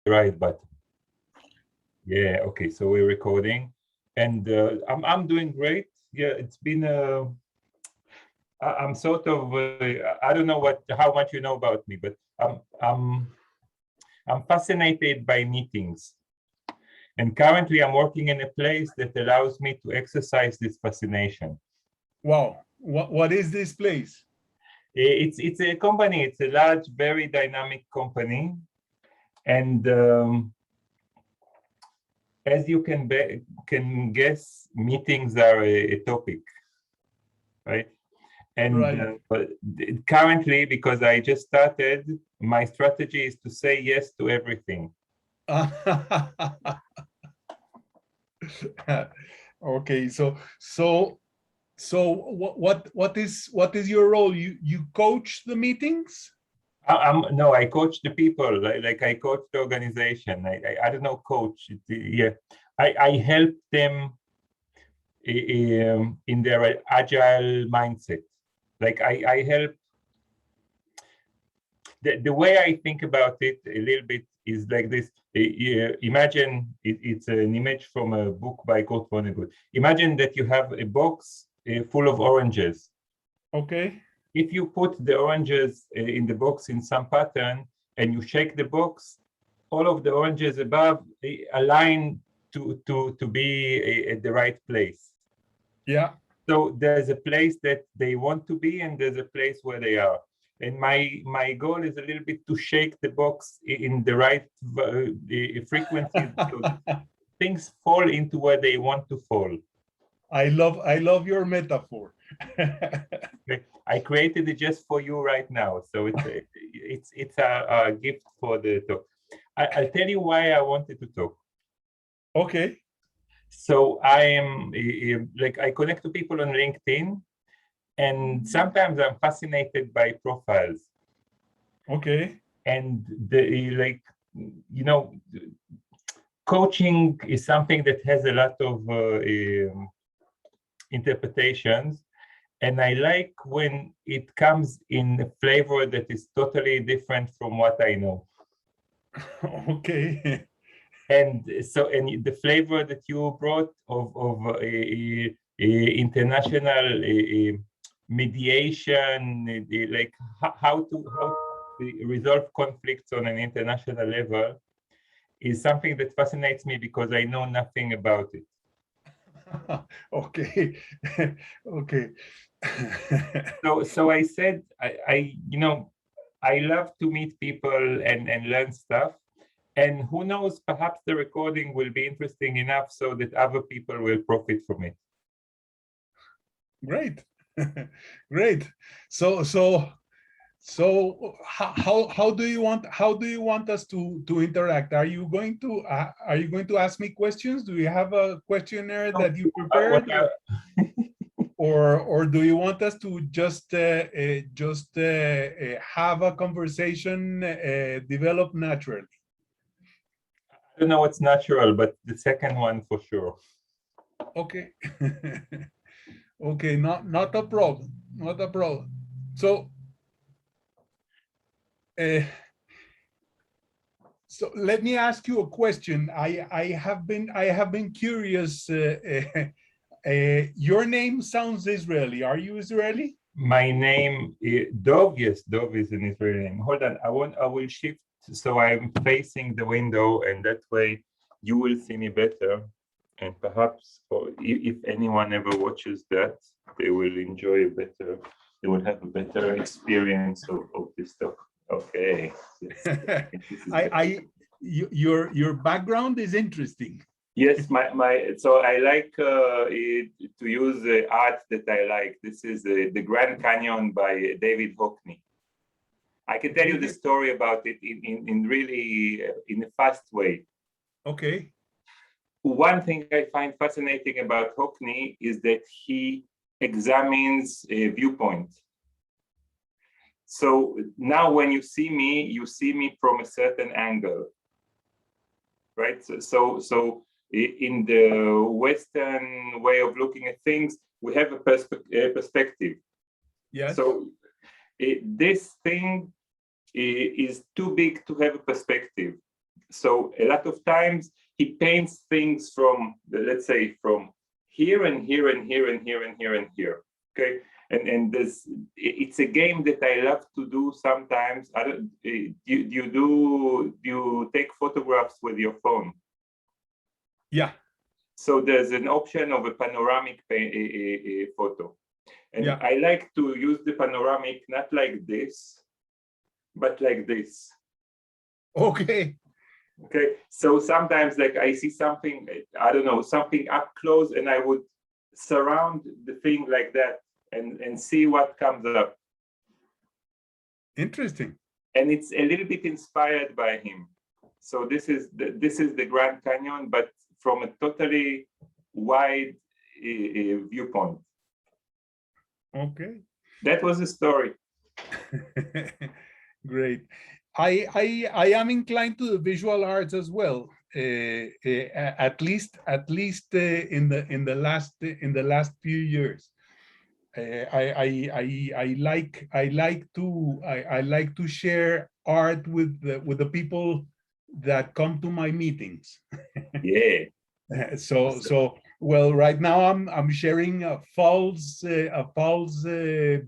right button. Yeah, okay, so we're recording, and I'm doing great. Yeah, it's been I'm sort of I don't know how much you know about me, but I'm fascinated by meetings, and currently I'm working in a place that allows me to exercise this fascination. Wow, what is this place? It's a company. It's a large, very dynamic company, and as you can guess, meetings are a topic, right? And Right. but currently, because I just started, my strategy is to say yes to everything. Okay, so what is your role? You coach the meetings? No, I coach the people, like I coach the organization. I don't know, coach. Yeah, I help them in their agile mindset. Like I help. The way I think about it a little bit is like this. Imagine it's an image from a book by Kurt Vonnegut. Imagine that you have a box full of oranges. Okay. If you put the oranges in the box in some pattern and you shake the box, all of the oranges above align to be at the right place. Yeah. So there's a place that they want to be, and there's a place where they are. And my goal is a little bit to shake the box in the right frequencies, so things fall into where they want to fall. I love your metaphor. I created it just for you right now, so it's a gift for the talk. I'll tell you why I wanted to talk. Okay. So I am like I connect to people on LinkedIn, and sometimes I'm fascinated by profiles. Okay. And like coaching is something that has a lot of interpretations, and I like when it comes in a flavor that is totally different from what I know. Okay. And so, and the flavor that you brought of international mediation, like how to resolve conflicts on an international level, is something that fascinates me because I know nothing about it. Okay. Okay. So I said, I love to meet people and learn stuff. And who knows, perhaps the recording will be interesting enough so that other people will profit from it. Great. Great. So how do you want us to interact? Are you going to ask me questions? Do you have a questionnaire that you prepared, or do you want us to just have a conversation develop naturally? I don't know what's natural, but the second one for sure. Okay. Okay, not a problem. Not a problem. So so let me ask you a question. I have been curious. Your name sounds Israeli. Are you Israeli? My name is Dov. Yes, Dov is an Israeli name. Hold on, I will shift so I'm facing the window, and that way you will see me better. And perhaps if anyone ever watches that, they will enjoy better. They will have a better experience of this stuff. Okay. Yes. Your background is interesting. Yes, so I like to use art that I like. This is the Grand Canyon by David Hockney. I can tell you the story about it in really in a fast way. Okay. One thing I find fascinating about Hockney is that he examines a viewpoint. So now when you see me from a certain angle, right? So in the Western way of looking at things, we have a perspective. Yes. So this thing is too big to have a perspective. So a lot of times he paints things from, let's say, from here and here and here and here and here and here. Okay, and this, it's a game that I love to do sometimes. I don't. You take photographs with your phone? Yeah. So there's an option of a panoramic photo, and Yeah. I like to use the panoramic not like this, but like this. Okay. Okay, so sometimes like I see something, I don't know, something up close, and I would surround the thing like that and see what comes up. Interesting. And it's a little bit inspired by him. So this is the Grand Canyon, but from a totally wide viewpoint. Okay. That was the story. Great. I am inclined to the visual arts as well. At least in the last few years. I like to share art with the people that come to my meetings. Yeah. So well, right now I'm sharing a false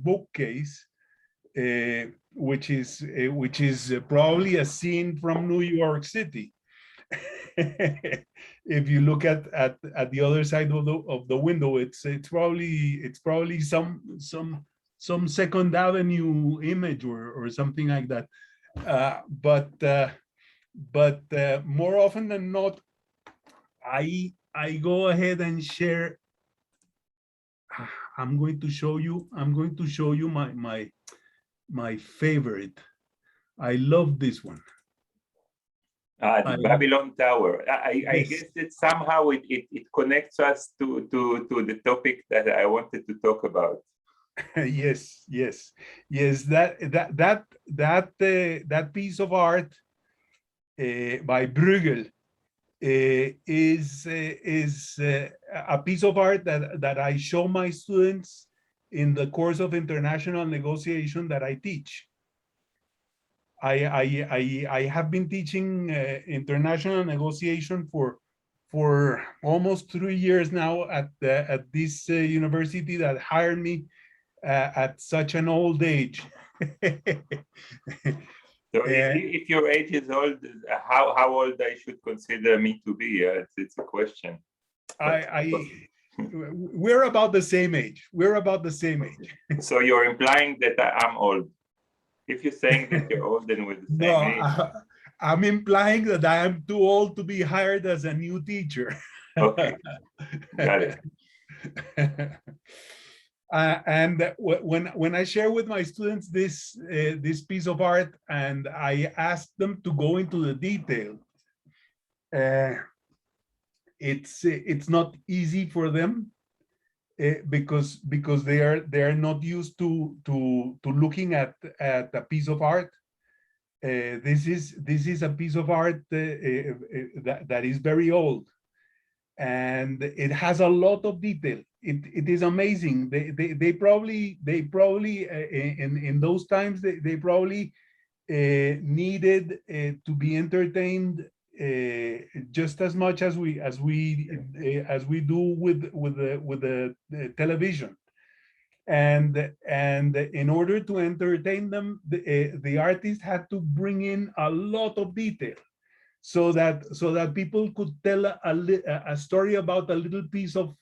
bookcase, which is probably a scene from New York City. If you look at the other side of the window, it's probably some Second Avenue image or something like that. But more often than not, I go ahead and share. I'm going to show you my favorite. I love this one. The Babylon Tower. I Yes. guess that somehow it connects us to the topic that I wanted to talk about. Yes. That piece of art by Bruegel is a piece of art that I show my students in the course of international negotiation that I teach. I have been teaching international negotiation for almost 3 years now at this university that hired me at such an old age. So if your age is old, how old I should consider me to be? It's a question. We're about the same age. We're about the same age. So you're implying that I'm old. If you're saying that you're old, then with the same age. I'm implying that I am too old to be hired as a new teacher. Okay, got it. And when I share with my students this piece of art, and I ask them to go into the detail, it's not easy for them because they are not used to looking at a piece of art. This is a piece of art that is very old, and it has a lot of detail. It is amazing. They probably in those times they probably needed to be entertained just as much as we do with the television. And in order to entertain them, the artist had to bring in a lot of detail, so that people could tell a story about a little piece of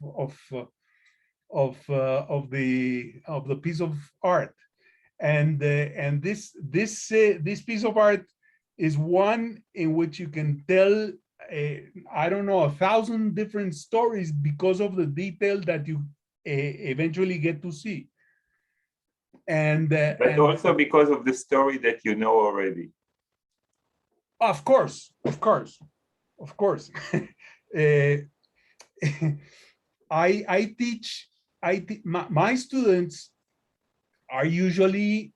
the piece of art. And this piece of art is one in which you can tell I don't know, 1,000 different stories because of the detail that you eventually get to see. But also because of the story that you know already. Of course. I teach my students are usually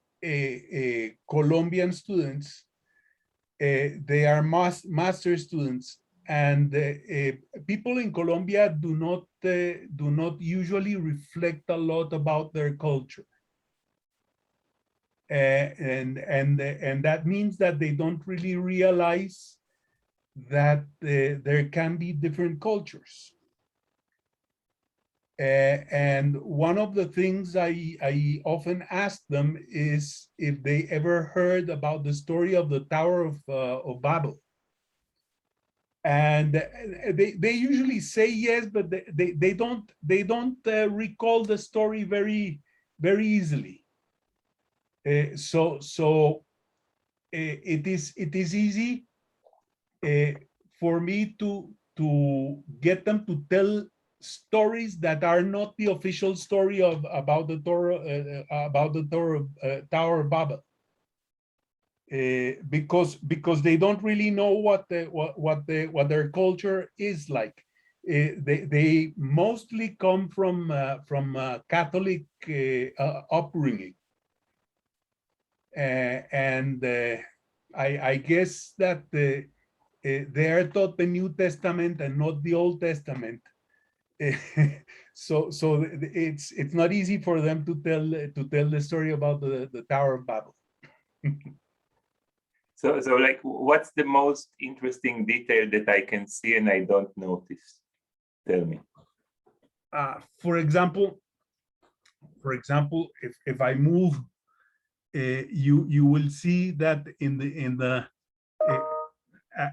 Colombian students. They are master students, and people in Colombia do not usually reflect a lot about their culture. And that means that they don't really realize that there can be different cultures. And one of the things I often ask them is if they ever heard about the story of the Tower of Babel. And they usually say yes, but they don't recall the story very easily. So it is easy for me to get them to tell stories that are not the official story of about the Tower of Babel, because they don't really know what their culture is like. They mostly come from Catholic upbringing, and I guess that they are taught the New Testament and not the Old Testament. So it's not easy for them to tell the story about the Tower of Babel. So like, what's the most interesting detail that I can see and I don't notice? Tell me. For example, if I move, you will see that in the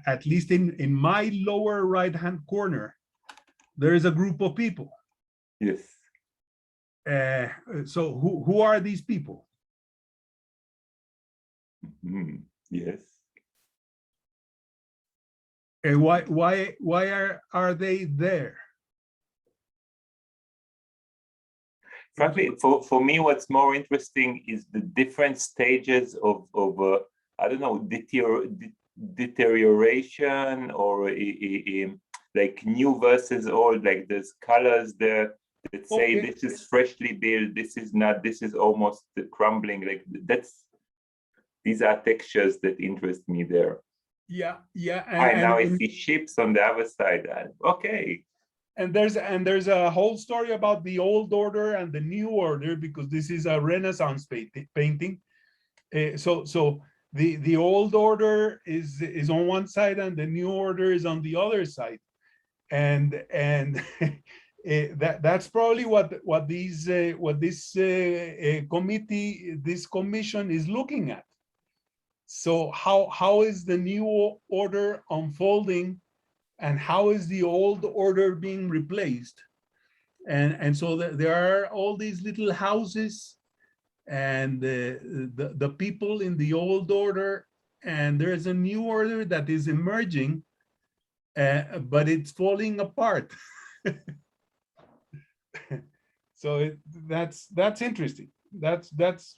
at least in my lower right hand corner, there is a group of people. Yes. So who are these people? Yes. Why are they there? Frankly, for me, what's more interesting is the different stages of I don't know, deterioration, or like new versus old. Like there's colors there that say Okay. this is freshly built, this is not, this is almost crumbling. Like these are textures that interest me there. Yeah. Now I see ships on the other side. Okay. And there's a whole story about the old order and the new order, because this is a Renaissance painting. So the old order is on one side and the new order is on the other side, and that's probably what this committee, this commission is looking at. So how is the new order unfolding, and how is the old order being replaced? And so there are all these little houses, and the people in the old order, and there's a new order that is emerging, but it's falling apart. So that's interesting. That's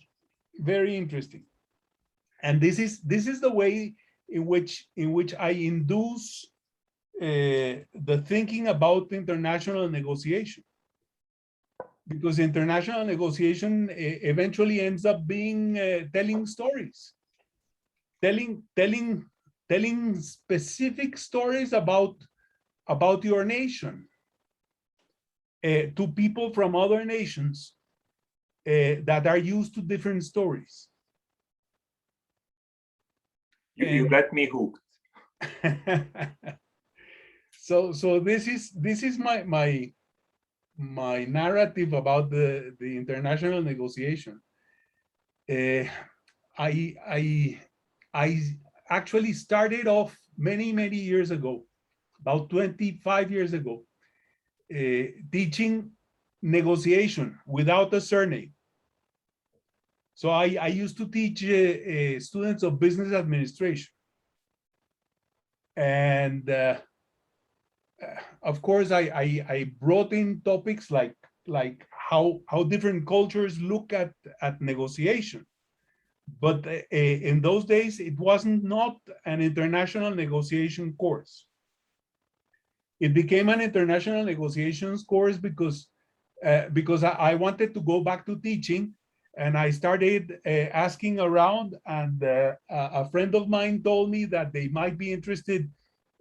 very interesting. And this is the way in which I induce the thinking about international negotiation, because international negotiation eventually ends up being telling stories, telling specific stories about your nation to people from other nations that are used to different stories. You got me hooked. So this is my narrative about the international negotiation. I actually started off many years ago, about 25 years ago, teaching negotiation without a surname. So I used to teach students of business administration. And of course, I brought in topics like how different cultures look at negotiation. But in those days, it wasn't not an international negotiation course. It became an international negotiations course because I wanted to go back to teaching, and I started asking around, and a friend of mine told me that they might be interested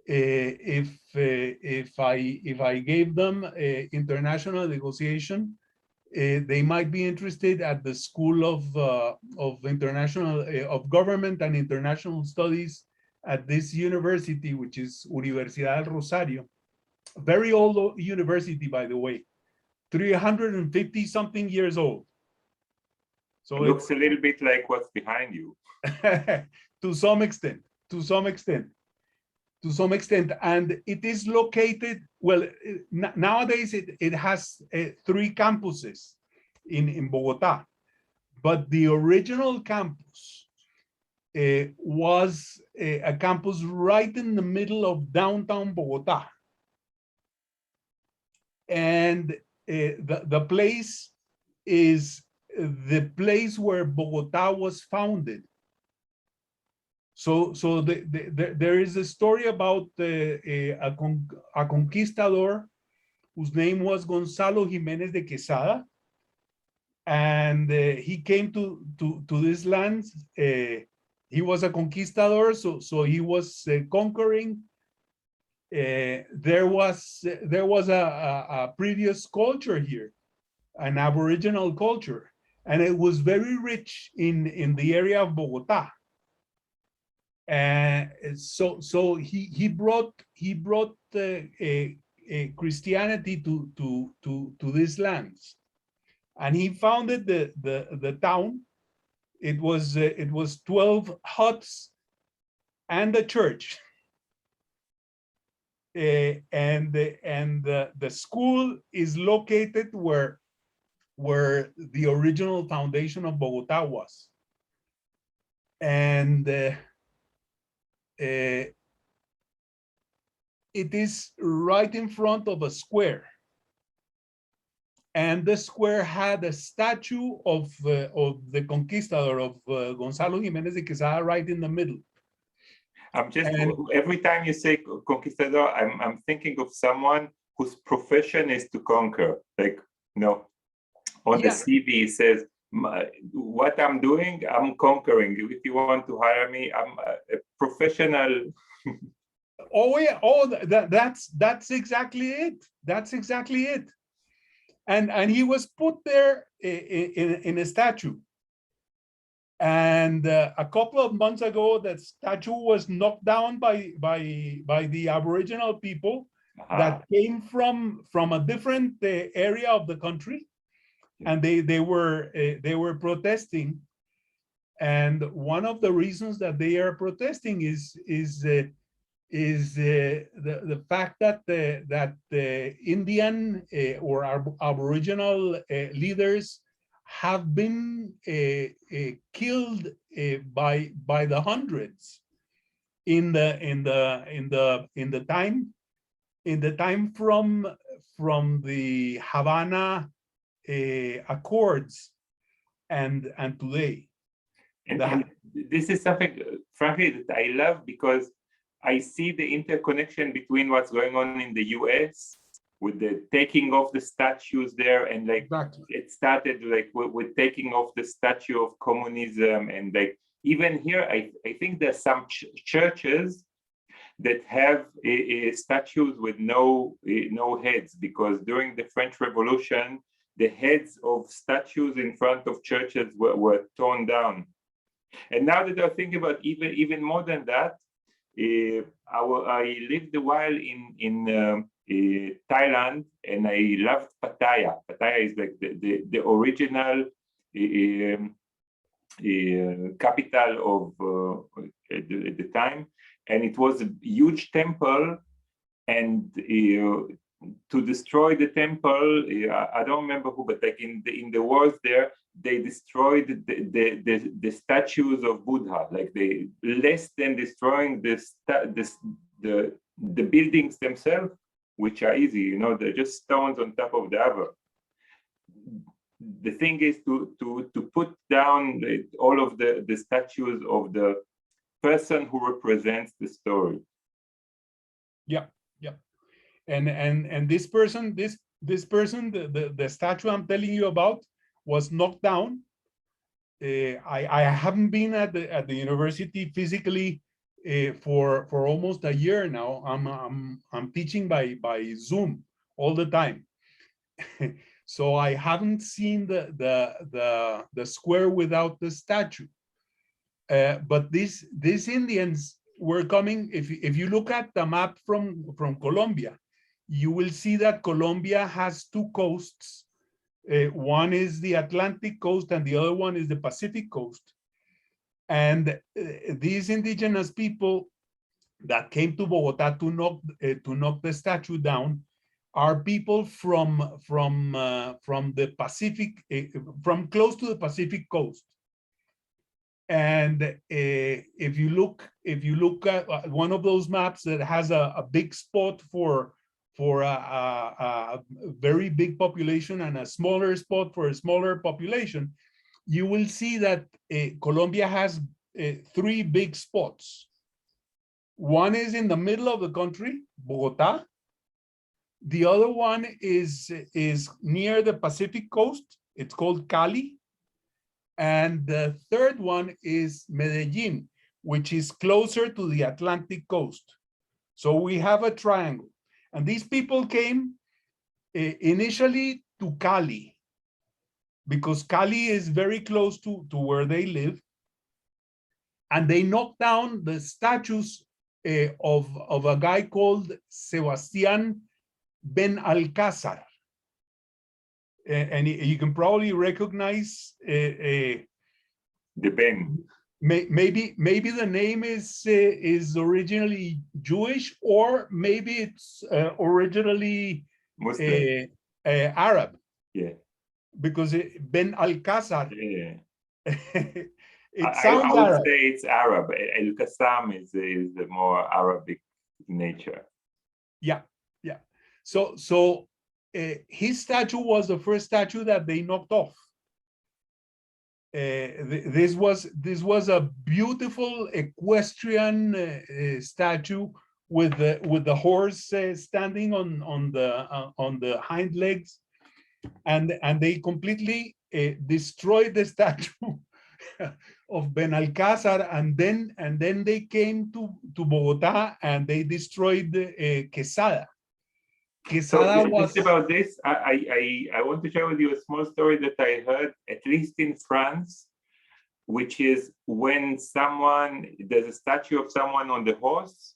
if I gave them international negotiation. They might be interested at the School of International of Government and International Studies at this university, which is Universidad del Rosario, a very old university, by the way, 350 something years old. So it looks a little bit like what's behind you. To some extent, to some extent. To some extent, and it is located, well, nowadays it has 3 campuses in Bogota, but the original campus was a campus right in the middle of downtown Bogota. And the place is the place where Bogota was founded. So there is a story about a conquistador whose name was Gonzalo Jimenez de Quesada, and he came to this land. He was a conquistador, so he was conquering. There was a previous culture here, an Aboriginal culture, and it was very rich in the area of Bogota. So he brought Christianity to these lands, and he founded the town. It was 12 huts and a church, and the school is located where the original foundation of Bogota was, and it is right in front of a square, and the square had a statue of the conquistador, of Gonzalo Jimenez de Quesada, right in the middle. Every time you say conquistador, I'm thinking of someone whose profession is to conquer. Like, on the CV it says, what I'm doing, I'm conquering. If you want to hire me, I'm a professional. Oh yeah, that's exactly it. That's exactly it. And he was put there in a statue. And a couple of months ago, that statue was knocked down by the Aboriginal people that came from a different area of the country, and they were protesting. And one of the reasons that they are protesting is the fact that the Indian or Aboriginal leaders have been killed by the hundreds in the time from the Havana Accords and today. And this is something, frankly, that I love, because I see the interconnection between what's going on in the US with the taking off the statues there, and like exactly. It started like with taking off the statue of communism, and like even here, I think there's some churches that have statues with no heads, because during the French Revolution, the heads of statues in front of churches were torn down. And now that I'm thinking about even more than that, I lived a while in Thailand, and I loved Pattaya. Pattaya is like the original capital of at the time, and it was a huge temple. And to destroy the temple, I don't remember who, but like in the wars there, they destroyed the statues of Buddha. Like they, less than destroying the buildings themselves, which are easy, they're just stones on top of the other. The thing is to put down all of the statues of the person who represents the story. Yeah. And this person, the statue I'm telling you about, was knocked down. I haven't been at the university physically for almost a year now. I'm teaching by Zoom all the time, so I haven't seen the square without the statue. But these Indians we're coming, if you look at the map from Colombia, you will see that Colombia has two coasts. One is the Atlantic coast and the other one is the Pacific coast. And these indigenous people that came to Bogota to knock the statue down are people from the Pacific, from close to the Pacific coast. And if you look at one of those maps that has a big spot for a very big population and a smaller spot for a smaller population, you will see that Colombia has three big spots. One is in the middle of the country, Bogota. The other one is near the Pacific coast. It's called Cali. And the third one is Medellin, which is closer to the Atlantic coast. So we have a triangle. And these people came initially to Cali, because Cali is very close to where they live. And they knocked down the statues of a guy called Sebastián Ben Alcázar. And you can probably recognize the Ben. Maybe the name is originally Jewish, or maybe it's originally Muslim. Arab. Yeah. Because Ben Alcázar. Yeah. It sounds I would Arab. say it's Arab. El Qassam is the more Arabic nature. Yeah, yeah. So his statue was the first statue that they knocked off. This was a beautiful equestrian statue with the horse standing on the hind legs, and they completely destroyed the statue of Ben Alcázar, and then they came to Bogota and they destroyed Quesada. So just about this, I want to share with you a small story that I heard, at least in France, which is when there's a statue of someone on the horse,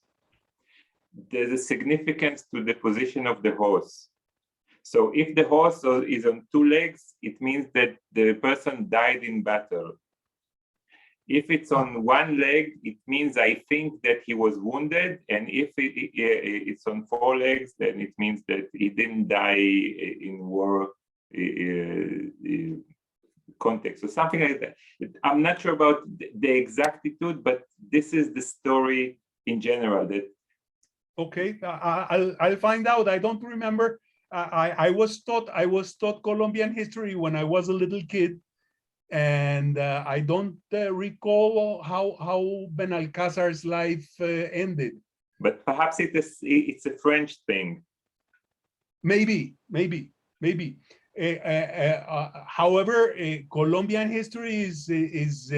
there's a significance to the position of the horse. So if the horse is on two legs, it means that the person died in battle. If it's on one leg, it means I think that he was wounded. And if it's on four legs, then it means that he didn't die in war context or something like that. I'm not sure about the exactitude, but this is the story in general. Okay, I'll find out. I don't remember. I was taught Colombian history when I was a little kid. And I don't recall how Ben Alcázar's life ended. But perhaps it's a French thing. Maybe. However, Colombian history is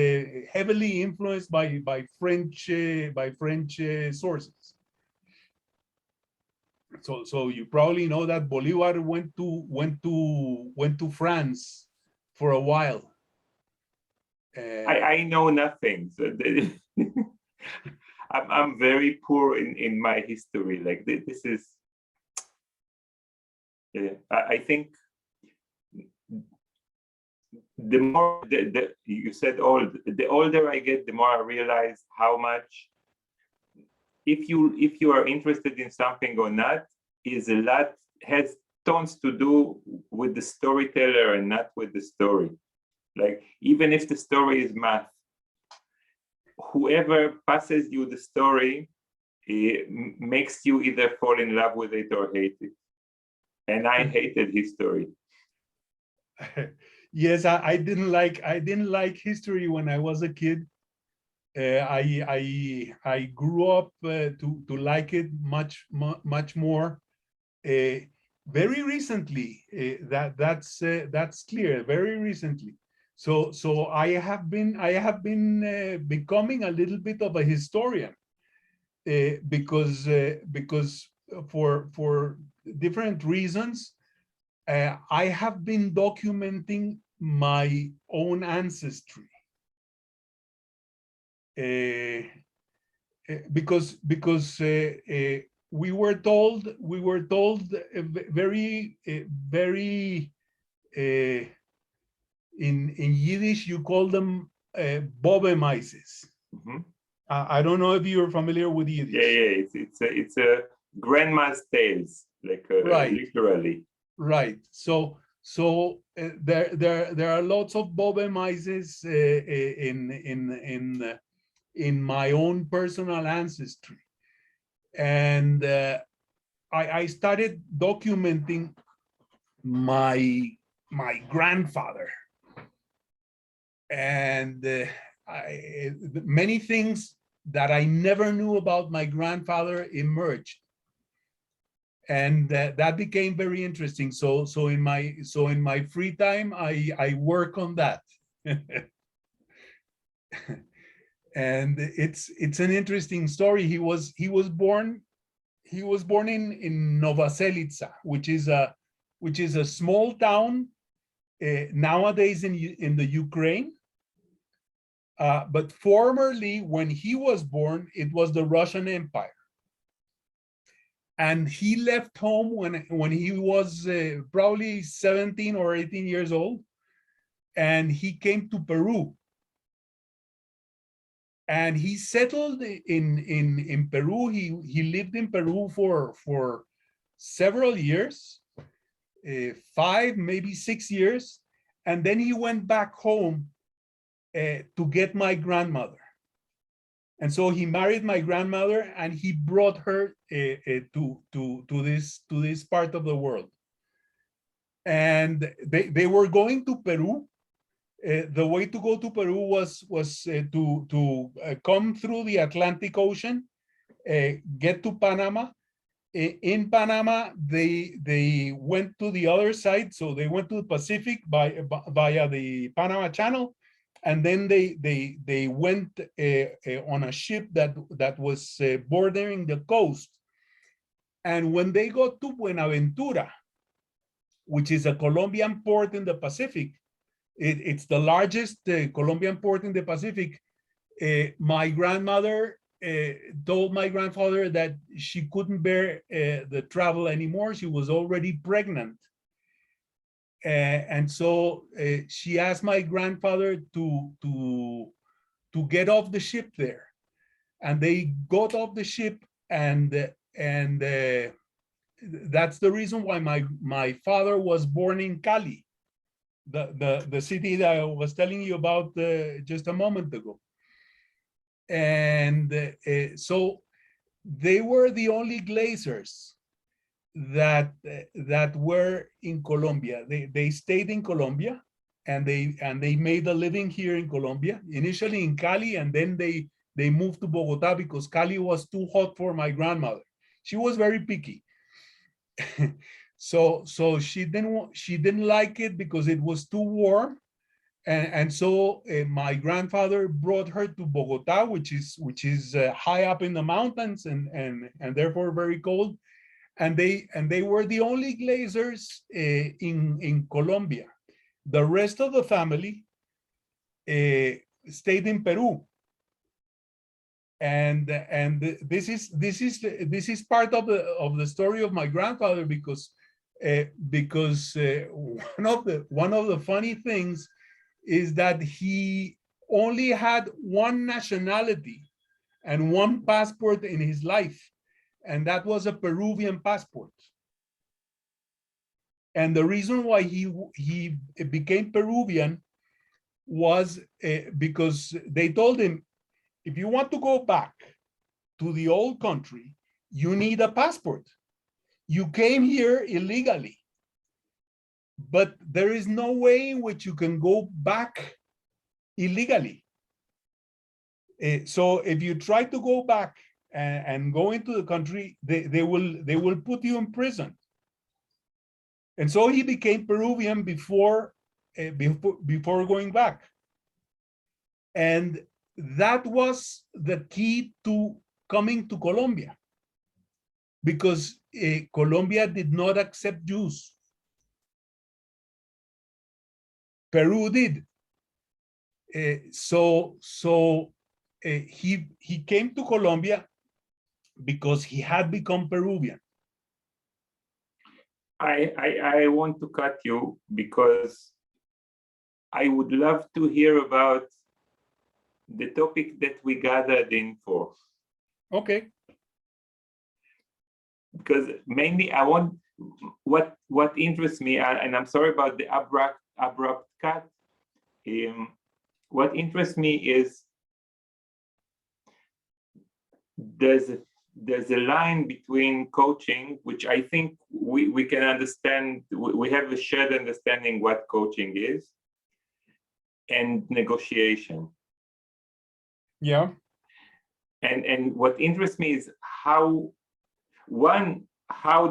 heavily influenced by French sources. So you probably know that Bolívar went to France for a while. I know nothing. So I'm very poor in my history. Like this is, I think the more you said old, the older I get, the more I realize how much, if you are interested in something or not, has tons to do with the storyteller and not with the story. Like, even if the story is math, whoever passes you the story, it makes you either fall in love with it or hate it. And I hated history. Yes, I didn't like history when I was a kid. I grew up to like it much more. Very recently, that's clear. Very recently. So I have been becoming a little bit of a historian because for different reasons, I have been documenting my own ancestry. because we were told very very in Yiddish you call them Bobemaises. Mhm. I don't know if you're familiar with Yiddish. Yeah. It's a grandma's tales, like Right. literally. Right. So there are lots of Bobemaises in my own personal ancestry, and I started documenting my grandfather, and many things that I never knew about my grandfather emerged, and that became very interesting. So in my free time, I work on that. And it's an interesting story. He was born in Nova Selica, which is a small town nowadays in the Ukraine. But formerly, when he was born, it was the Russian Empire. And he left home when he was probably 17 or 18 years old, and he came to Peru. And he settled in Peru. He lived in Peru for several years, 5, maybe 6 years, and then he went back home to get my grandmother. And so he married my grandmother, and he brought her to this part of the world. And they were going to Peru. The way to go to Peru was to come through the Atlantic Ocean, get to Panama. In Panama, they went to the other side, so they went to the Pacific via the Panama Channel, and then they went on a ship that was bordering the coast. And when they got to Buenaventura, which is a Colombian port in the Pacific, it's the largest Colombian port in the Pacific. My grandmother told my grandfather that she couldn't bear the travel anymore. She was already pregnant. And so she asked my grandfather to get off the ship there. And they got off the ship, and that's the reason why my father was born in Cali, the city that I was telling you about just a moment ago. And so they were the only glaciers that were in Colombia. They stayed in Colombia, and they made a living here in Colombia, initially in Cali, and then they moved to Bogota because Cali was too hot for my grandmother. She was very picky. So she didn't like it because it was too warm. And so my grandfather brought her to Bogota, which is high up in the mountains and therefore very cold. And they were the only glaciers in Colombia. The rest of the family stayed in Peru. And this is part of the story of my grandfather, because one of the funny things is that he only had one nationality and one passport in his life, and that was a Peruvian passport. And the reason why he became Peruvian was because they told him, if you want to go back to the old country, you need a passport. You came here illegally, but there is no way in which you can go back illegally. So if you try to go back and go into the country, they will put you in prison. And so he became Peruvian before going back. And that was the key to coming to Colombia, because Colombia did not accept Jews. Peru did. So he came to Colombia because he had become Peruvian. I want to cut you because I would love to hear about the topic that we gathered in for. Okay. Because mainly I want what interests me, and I'm sorry about the abrupt cut. What interests me is there's a line between coaching, which I think we can understand. We have a shared understanding what coaching is, and negotiation. Yeah. And what interests me is how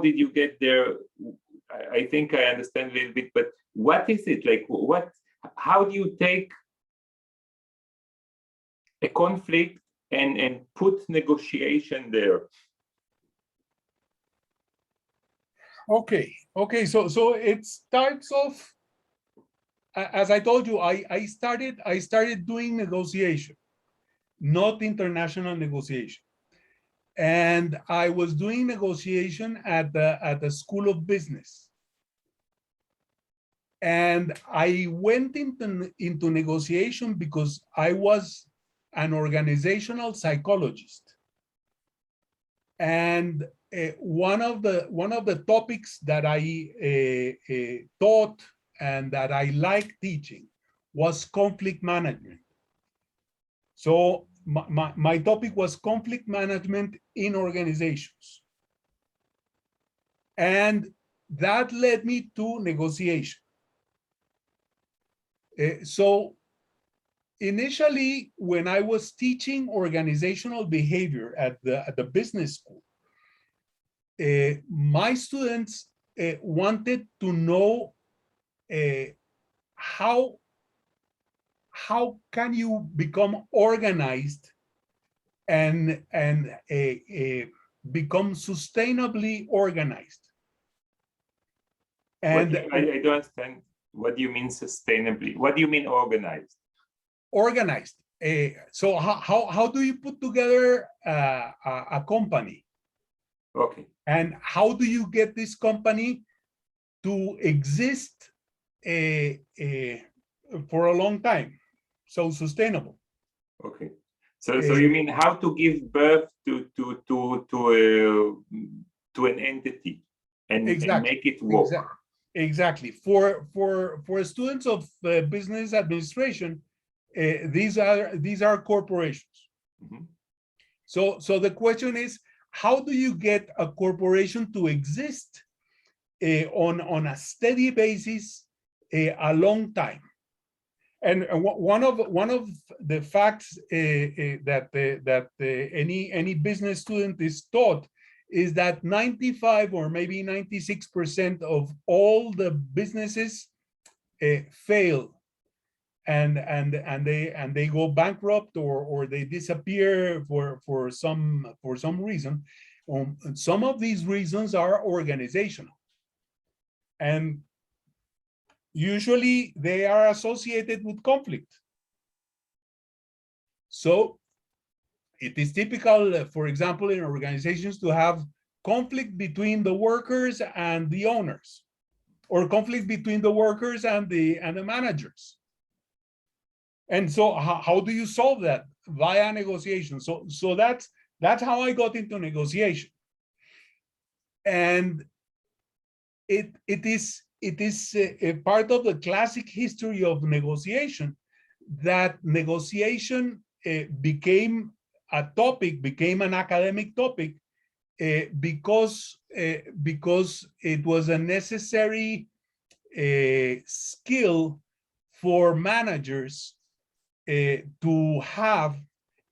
did you get there? I think I understand a little bit, but what is it like? How do you take a conflict and put negotiation there? Okay. So it starts off, as I told you, I started doing negotiation, not international negotiation. And I was doing negotiation at the School of Business. And I went into negotiation because I was an organizational psychologist. And one of the topics that I taught and that I liked teaching was conflict management. So my topic was conflict management in organizations. And that led me to negotiation. So initially, when I was teaching organizational behavior at the business school, my students wanted to know how can you become organized and become sustainably organized. And I don't understand. What do you mean sustainably? What do you mean organized? Organized. So how do you put together a company? Okay. And how do you get this company to exist for a long time? So sustainable. Okay. So you mean how to give birth to an entity and make it work? Exactly. For students of business administration, these are corporations. Mm-hmm. So the question is, how do you get a corporation to exist on a steady basis a long time? And one of the facts that any business student is taught is that 95 or maybe 96% of all the businesses fail, and they go bankrupt or they disappear for some reason. Some of these reasons are organizational, and usually they are associated with conflict. So it is typical, for example, in organizations to have conflict between the workers and the owners, or conflict between the workers and the managers. And so how do you solve that? Via negotiation. So that's how I got into negotiation. And it is a part of the classic history of negotiation that negotiation became a topic, became an academic topic because it was a necessary skill for managers to have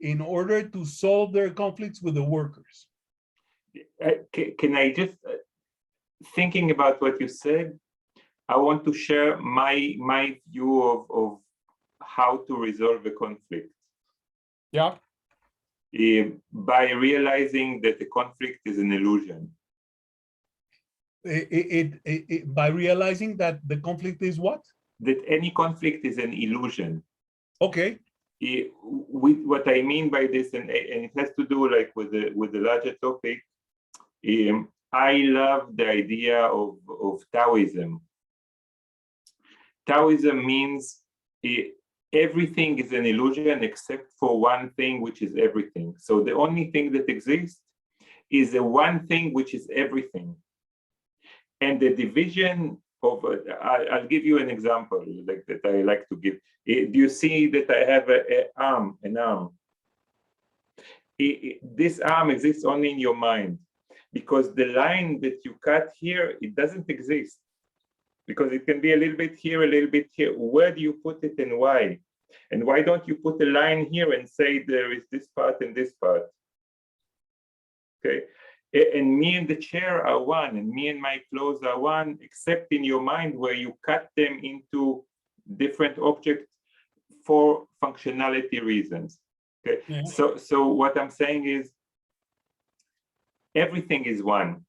in order to solve their conflicts with the workers. Can I just, thinking about what you said, I want to share my view of how to resolve a conflict. Yeah. By realizing that the conflict is an illusion. By realizing that the conflict is what? That any conflict is an illusion. Okay. What I mean by this, and it has to do like with the larger topic. I love the idea of Taoism. Taoism means everything is an illusion except for one thing, which is everything. So the only thing that exists is the one thing which is everything. And the division of, I'll give you an example like that I like to give. Do you see that I have an arm? This arm exists only in your mind, because the line that you cut here, it doesn't exist, because it can be a little bit here, a little bit here. Where do you put it and why? And why don't you put a line here and say there is this part and this part? Okay. And me and the chair are one, and me and my clothes are one, except in your mind where you cut them into different objects for functionality reasons. Okay. Yeah. So what I'm saying is everything is one.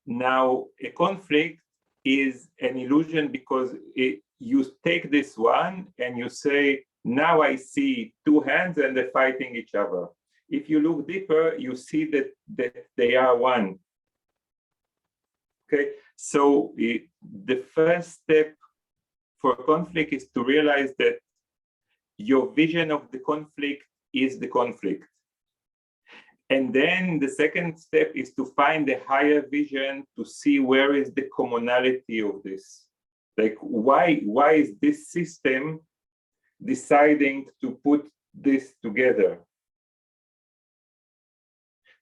Now, a conflict is an illusion because you take this one and you say, now I see two hands and they're fighting each other. If you look deeper, you see that they are one. Okay, so the first step for conflict is to realize that your vision of the conflict is the conflict. And then the second step is to find a higher vision to see where is the commonality of this. Like, why is this system deciding to put this together?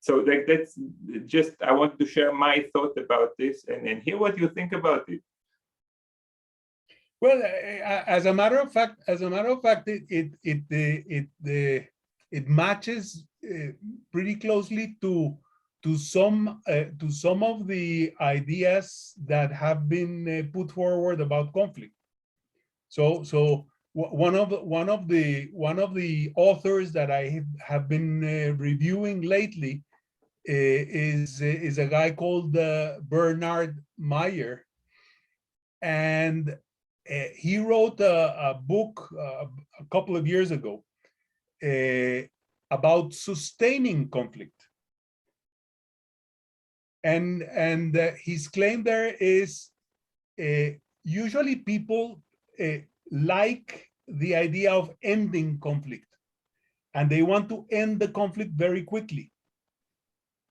So like that's just, I want to share my thought about this and hear what you think about it. Well, as a matter of fact, it matches pretty closely to some of the ideas that have been put forward about conflict. So one of the authors that I have been reviewing lately is a guy called Bernard Meyer, and he wrote a book a couple of years ago about sustaining conflict. And his claim there is usually people like the idea of ending conflict, and they want to end the conflict very quickly.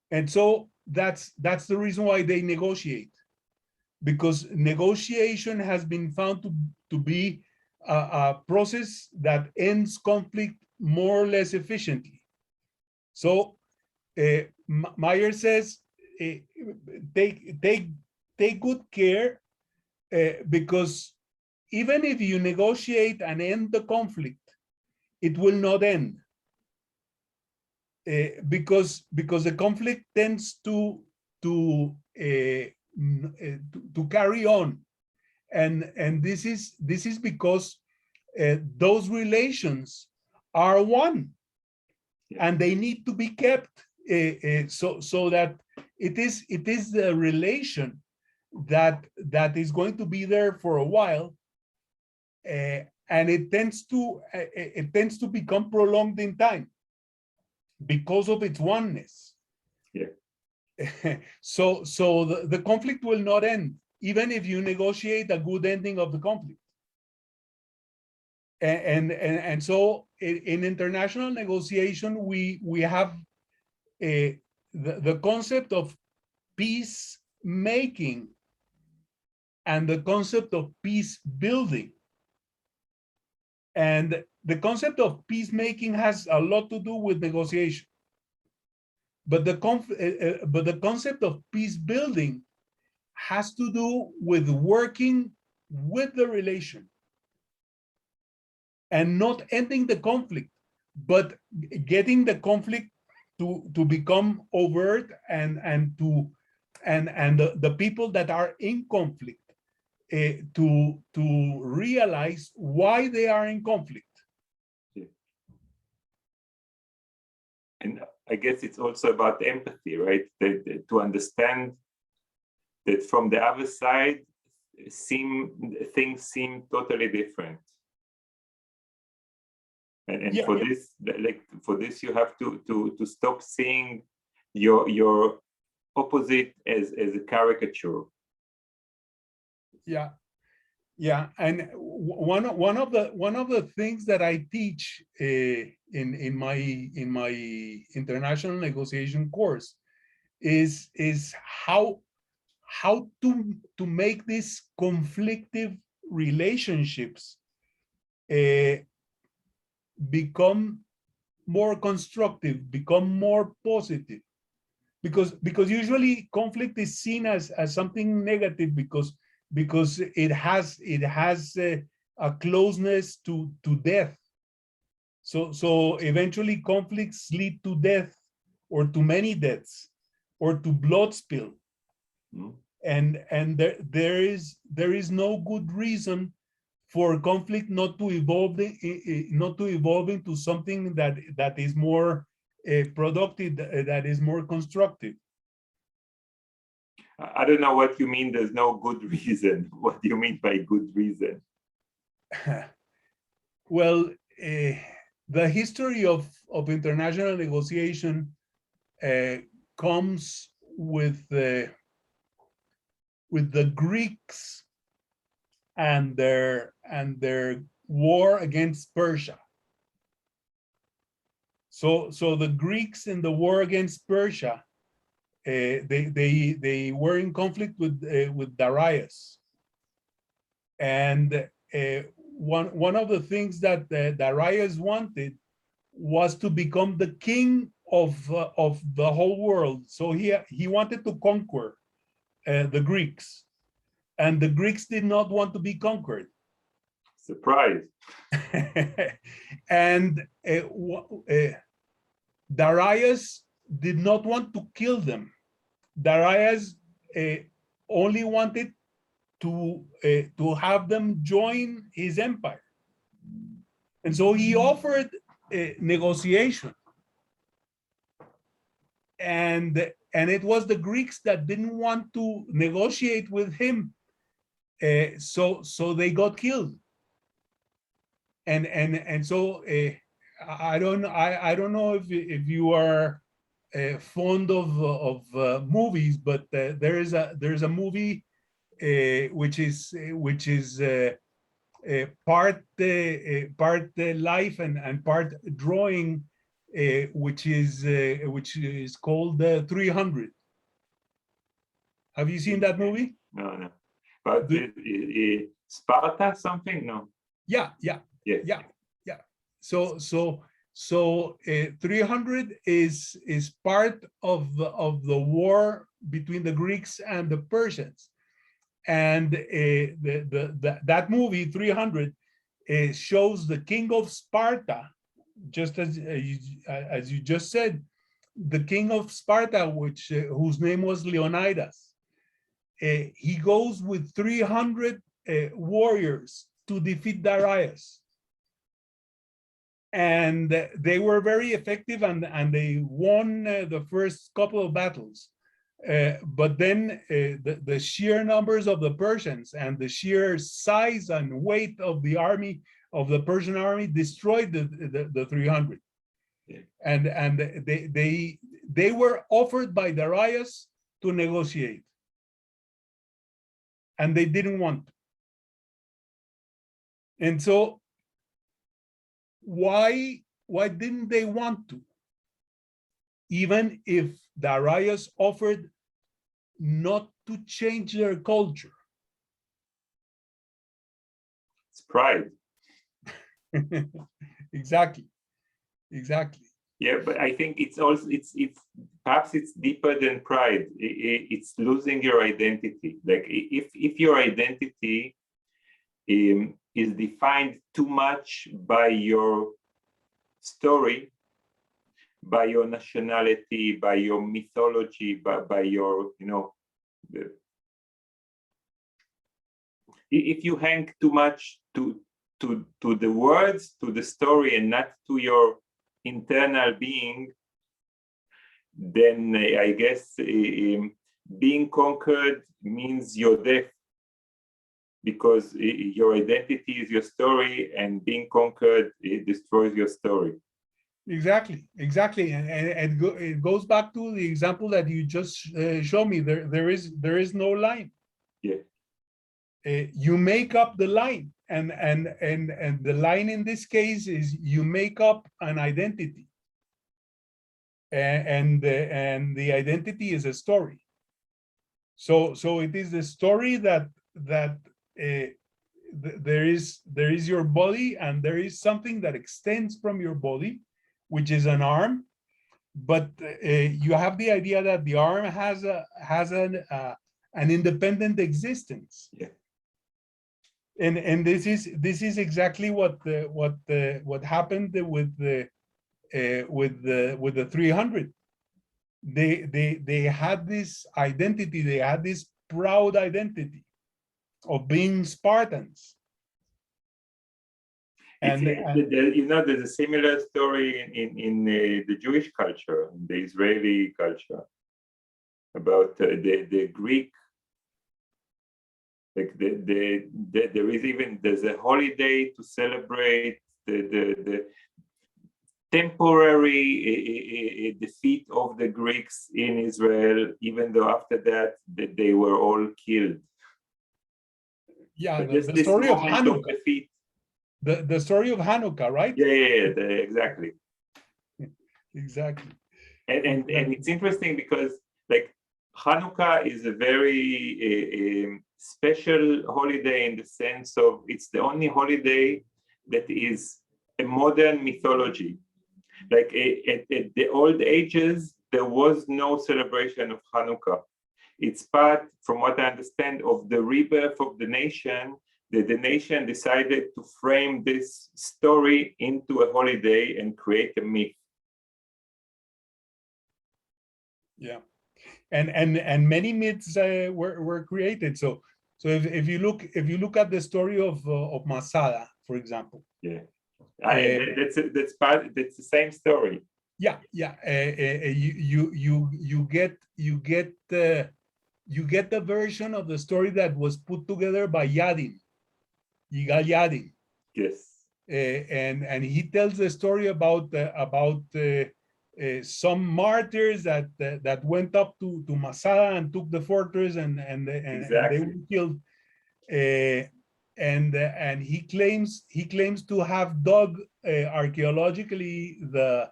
And so that's the reason why they negotiate, because negotiation has been found to be a process that ends conflict more or less efficiently. So Meyer says, take good care, because even if you negotiate and end the conflict, it will not end. Because the conflict tends to carry on, and this is because those relations are one, and they need to be kept so that it is the relation that is going to be there for a while, and it tends to become prolonged in time because of its oneness. Yeah. So the conflict will not end, even if you negotiate a good ending of the conflict. And so in international negotiation, we have the concept of peacemaking and the concept of peace building. And the concept of peacemaking has a lot to do with negotiation. But the concept of peace building has to do with working with the relation and not ending the conflict, but getting the conflict to become overt, and the people that are in conflict to realize why they are in conflict. And I guess it's also about empathy, right? To understand that from the other side, things seem totally different. And Yeah, for this, like for this, you have to stop seeing your opposite as a caricature. yeah, yeah. And one of the things that I teach in my international negotiation course is how to make these conflictive relationships uh, become more constructive, become more positive. Because usually conflict is seen as something negative because it has a closeness to death. So eventually conflicts lead to death, or to many deaths, or to blood spill. Mm. And there is no good reason for conflict not to evolve into something that is more productive, that is more constructive. I don't know what you mean. There's no good reason. What do you mean by good reason? Well, the history of international negotiation comes with the Greeks and their war against Persia. So the Greeks in the war against Persia, they were in conflict with Darius, and one of the things that Darius wanted was to become the king of the whole world. So he wanted to conquer the Greeks, and the Greeks did not want to be conquered. Surprise. And Darius did not want to kill them. Darius only wanted to have them join his empire. And so he offered negotiation. And it was the Greeks that didn't want to negotiate with him. So they got killed. And so I don't know if you are fond of movies, but there's a movie which is part life and part drawing, which is called 300. Have you seen that movie? No. But Sparta something? No. Yeah. So 300 is part of the war between the Greeks and the Persians. And that movie 300 shows the king of Sparta, just as you just said, the king of Sparta, whose name was Leonidas. He goes with 300 warriors to defeat Darius. And they were very effective, and they won the first couple of battles. But then the sheer numbers of the Persians and the sheer size and weight of the army, of the Persian army, destroyed the 300. Yeah. And they were offered by Darius to negotiate, and they didn't want to. And so why didn't they want to? Even if Darius offered not to change their culture. It's pride. Exactly. Yeah, but I think it's also it's perhaps it's deeper than pride. It's losing your identity. Like if your identity is defined too much by your story, by your nationality, by your mythology, by your, if you hang too much to the words, to the story, and not to your internal being, then I guess being conquered means your death, because your identity is your story, and being conquered, it destroys your story. Exactly, exactly, and it goes back to the example that you just showed me. There is no line. Yeah. You make up the line, and the line in this case is you make up an identity, and the identity is a story. So it is the story that there is your body, and there is something that extends from your body, which is an arm, but you have the idea that the arm has an independent existence. Yeah. And this is exactly what happened with the 300. They had this identity, they had this proud identity of being Spartans. And there's a similar story in the Jewish culture, in the Israeli culture, about the Greek. Like there's a holiday to celebrate the temporary defeat of the Greeks in Israel, even though after that they were all killed. Yeah, the story of Hanukkah. The story of Hanukkah, right? Yeah, exactly. Exactly. And it's interesting because like Hanukkah is a very special holiday in the sense of it's the only holiday that is a modern mythology. Like at the old ages, there was no celebration of Hanukkah. It's part, from what I understand, of the rebirth of the nation, that the nation decided to frame this story into a holiday and create a myth. Yeah, and many myths were created. So if you look at the story of Masada, for example. Yeah, that's the same story. Yeah. You get the version of the story that was put together by Yigal Yadin. Yes. And he tells the story about some martyrs that went up to Masada and took the fortress, and Exactly. they were killed. And he claims to have dug archaeologically the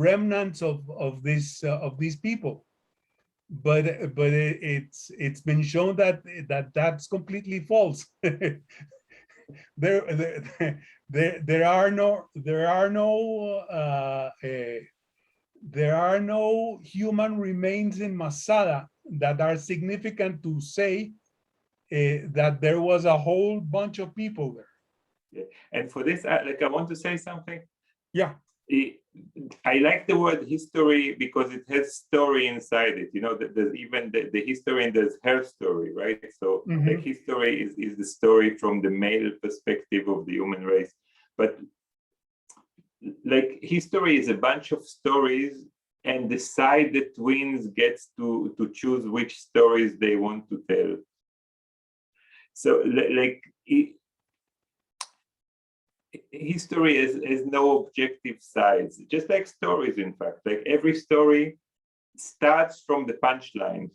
remnants of these people, but it's been shown that that's completely false. There are no human remains in Masada that are significant to say that there was a whole bunch of people there. Yeah. And for this, I want to say something. Yeah. I like the word history because it has story inside it. You know, there's even the history and there's her story, right? So like history is the story from the male perspective of the human race. But like history is a bunch of stories, and the side that wins gets to choose which stories they want to tell. So like history has no objective sides, just like stories. In fact, like every story starts from the punchline.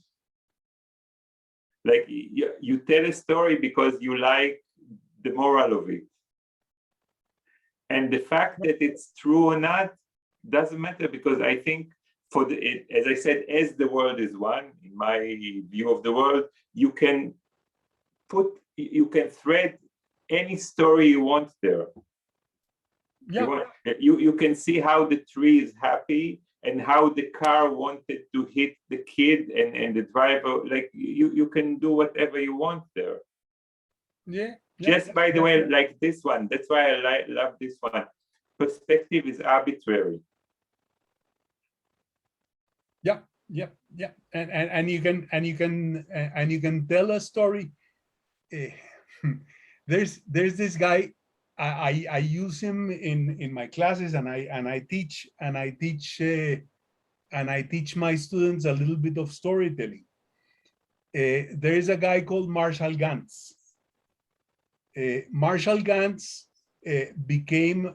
Like you tell a story because you like the moral of it, and the fact that it's true or not doesn't matter, because I think as I said, as the world is one, in my view of the world, you can thread any story you want there. Yeah. You can see how the tree is happy and how the car wanted to hit the kid and the driver. Like you can do whatever you want there. Yeah. Just by the way, like this one. That's why I love this one. Perspective is arbitrary. Yeah. And you can tell a story. There's this guy. I use him in my classes, and I teach my students a little bit of storytelling. There is a guy called Marshall Gantz. Marshall Gantz became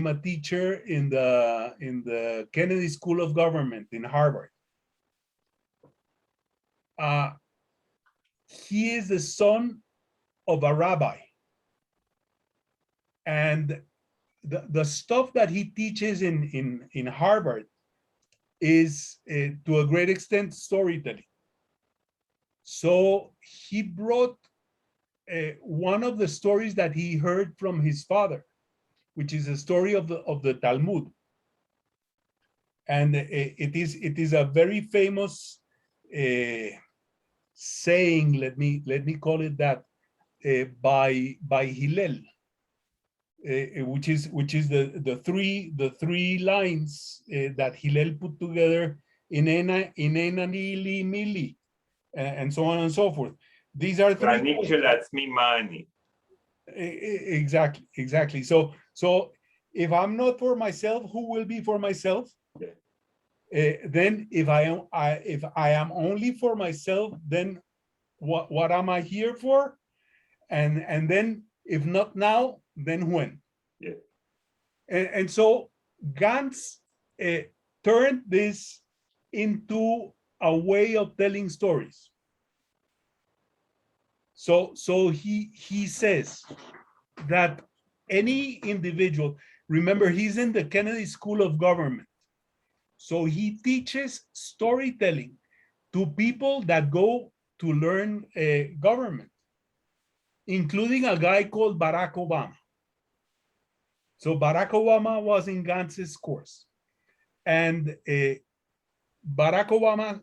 a teacher in the Kennedy School of Government in Harvard. He is the son of a rabbi, and the stuff that he teaches in Harvard is to a great extent storytelling. So he brought one of the stories that he heard from his father, which is a story of the Talmud, and it is a very famous saying. Let me call it that, by Hillel, which is the three lines that Hillel put together in Ena Nili Mili, and so on and so forth. These are three. Exactly. So if I'm not for myself, who will be for myself? Yeah. Then if I am only for myself, then what am I here for? And then if not now, then when? Yeah. And so Gantz turned this into a way of telling stories. So he says that any individual, remember, he's in the Kennedy School of Government, so he teaches storytelling to people that go to learn government, including a guy called Barack Obama. So Barack Obama was in Gantz's course, and Barack Obama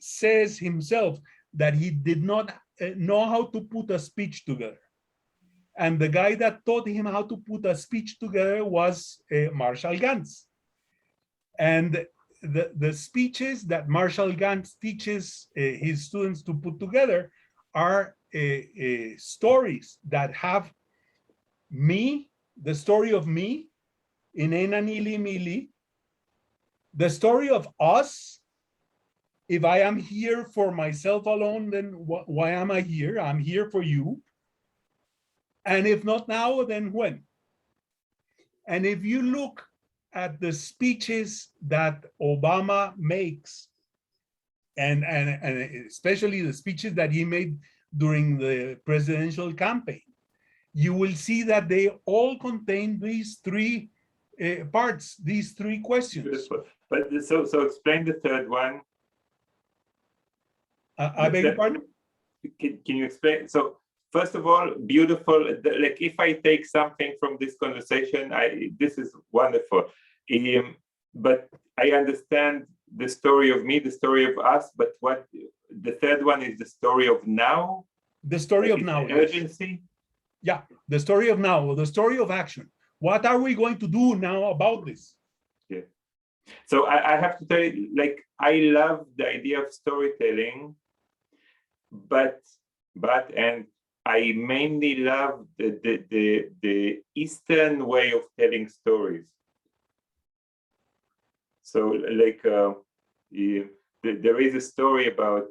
says himself that he did not know how to put a speech together. And the guy that taught him how to put a speech together was Marshall Gantz. And the speeches that Marshall Gantz teaches his students to put together are stories that have me, the story of me in Ena Nili Mili, the story of us. If I am here for myself alone, then why am I here? I'm here for you. And if not now, then when? And if you look at the speeches that Obama makes, and especially the speeches that he made during the presidential campaign, you will see that they all contain these three parts, these three questions. But so explain the third one. I beg your pardon? Can you explain? So first of all, beautiful. Like if I take something from this conversation, this is wonderful. But I understand the story of me, the story of us. But what the third one is the story of now. The story of now. Urgency. Yeah, the story of now, the story of action. What are we going to do now about this? Yeah. So I have to tell you, like, I love the idea of storytelling, but and I mainly love the Eastern way of telling stories. So like there is a story about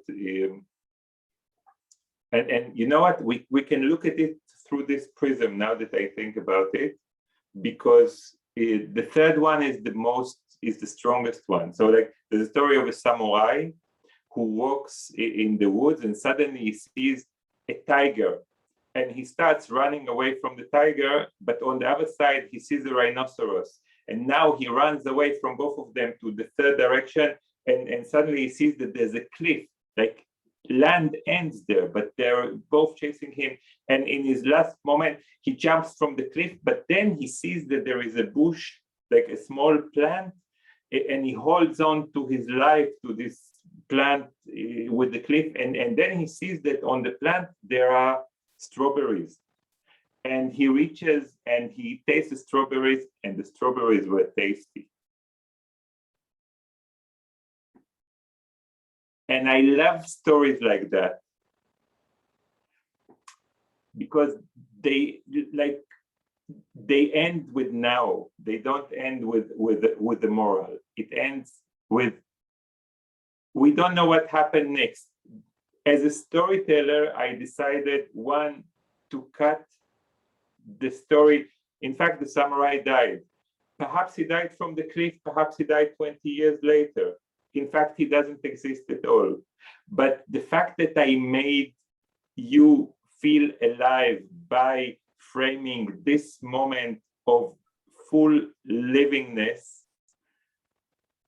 and you know what, we can look at it through this prism now that I think about it, because the third one is the strongest one. So like there's a story of a samurai who walks in the woods and suddenly he sees a tiger and he starts running away from the tiger, but on the other side he sees a rhinoceros, and now he runs away from both of them to the third direction, and suddenly he sees that there's a cliff, like land ends there, but they're both chasing him, and in his last moment he jumps from the cliff, but then he sees that there is a bush, like a small plant, and he holds on to his life to this plant with the cliff, and then he sees that on the plant there are strawberries, and he reaches and he tastes the strawberries, and the strawberries were tasty. And I love stories like that because they end with now. They don't end with the moral. It ends with, we don't know what happened next. As a storyteller, I decided, one, to cut the story. In fact, the samurai died. Perhaps he died from the cliff, perhaps he died 20 years later. In fact, he doesn't exist at all. But the fact that I made you feel alive by framing this moment of full livingness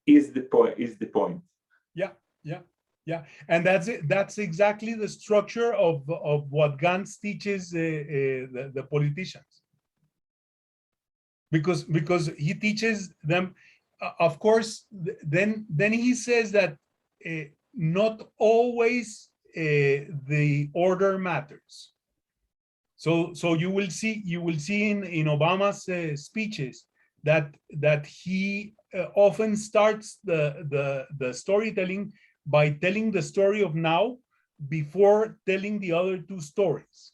is the point. Yeah. And that's it. That's exactly the structure of what Gantz teaches the politicians. Because he teaches them, of course, then he says that not always the order matters. So you will see in Obama's speeches that he often starts the storytelling by telling the story of now before telling the other two stories.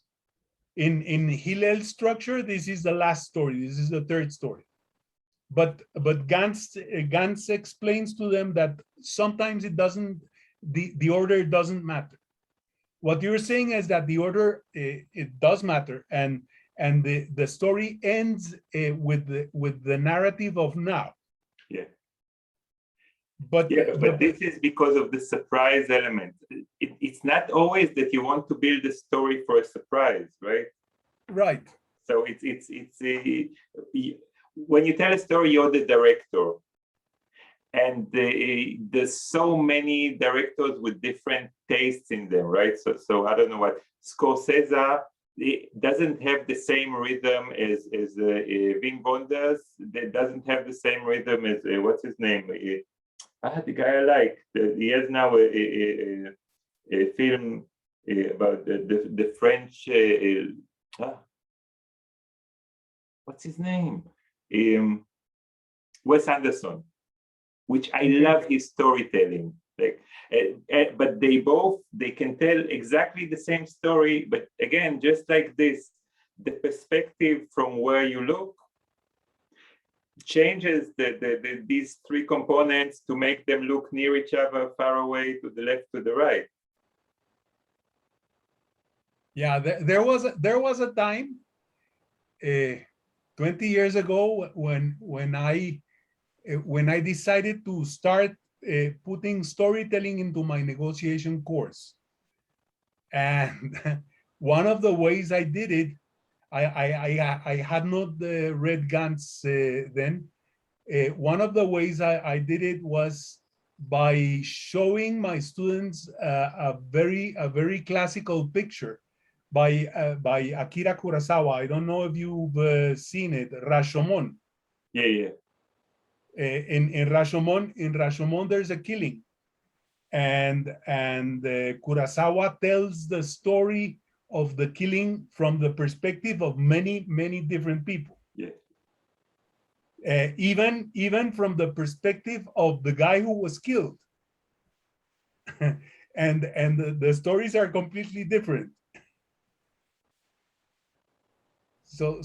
In Hillel's structure, this is the last story. This is the third story. But Gantz explains to them that sometimes it doesn't, the order doesn't matter. What you're saying is that the order it does matter, and the story ends with the narrative of now. Yeah. But this is because of the surprise element. It's not always that you want to build a story for a surprise, right? Right. So when you tell a story, you're the director, and there's so many directors with different tastes in them, right? So I don't know what Scorsese. It doesn't have the same rhythm as Wim Wenders. It doesn't have the same rhythm as what's his name? The guy I like. He has now a film about the French. What's his name? Wes Anderson, which I love his storytelling. But they can tell exactly the same story, but again, just like this, the perspective from where you look changes these three components to make them look near each other, far away, to the left, to the right. Yeah, there was a time 20 years ago when I decided to start putting storytelling into my negotiation course. And one of the ways I did it, I had not read Gantz then. One of the ways I did it was by showing my students a very classical picture by Akira Kurosawa. I don't know if you've seen it, Rashomon. Yeah. In Rashomon, there's a killing, and Kurosawa tells the story of the killing from the perspective of many different people. Yeah. Even from the perspective of the guy who was killed, and the stories are completely different. So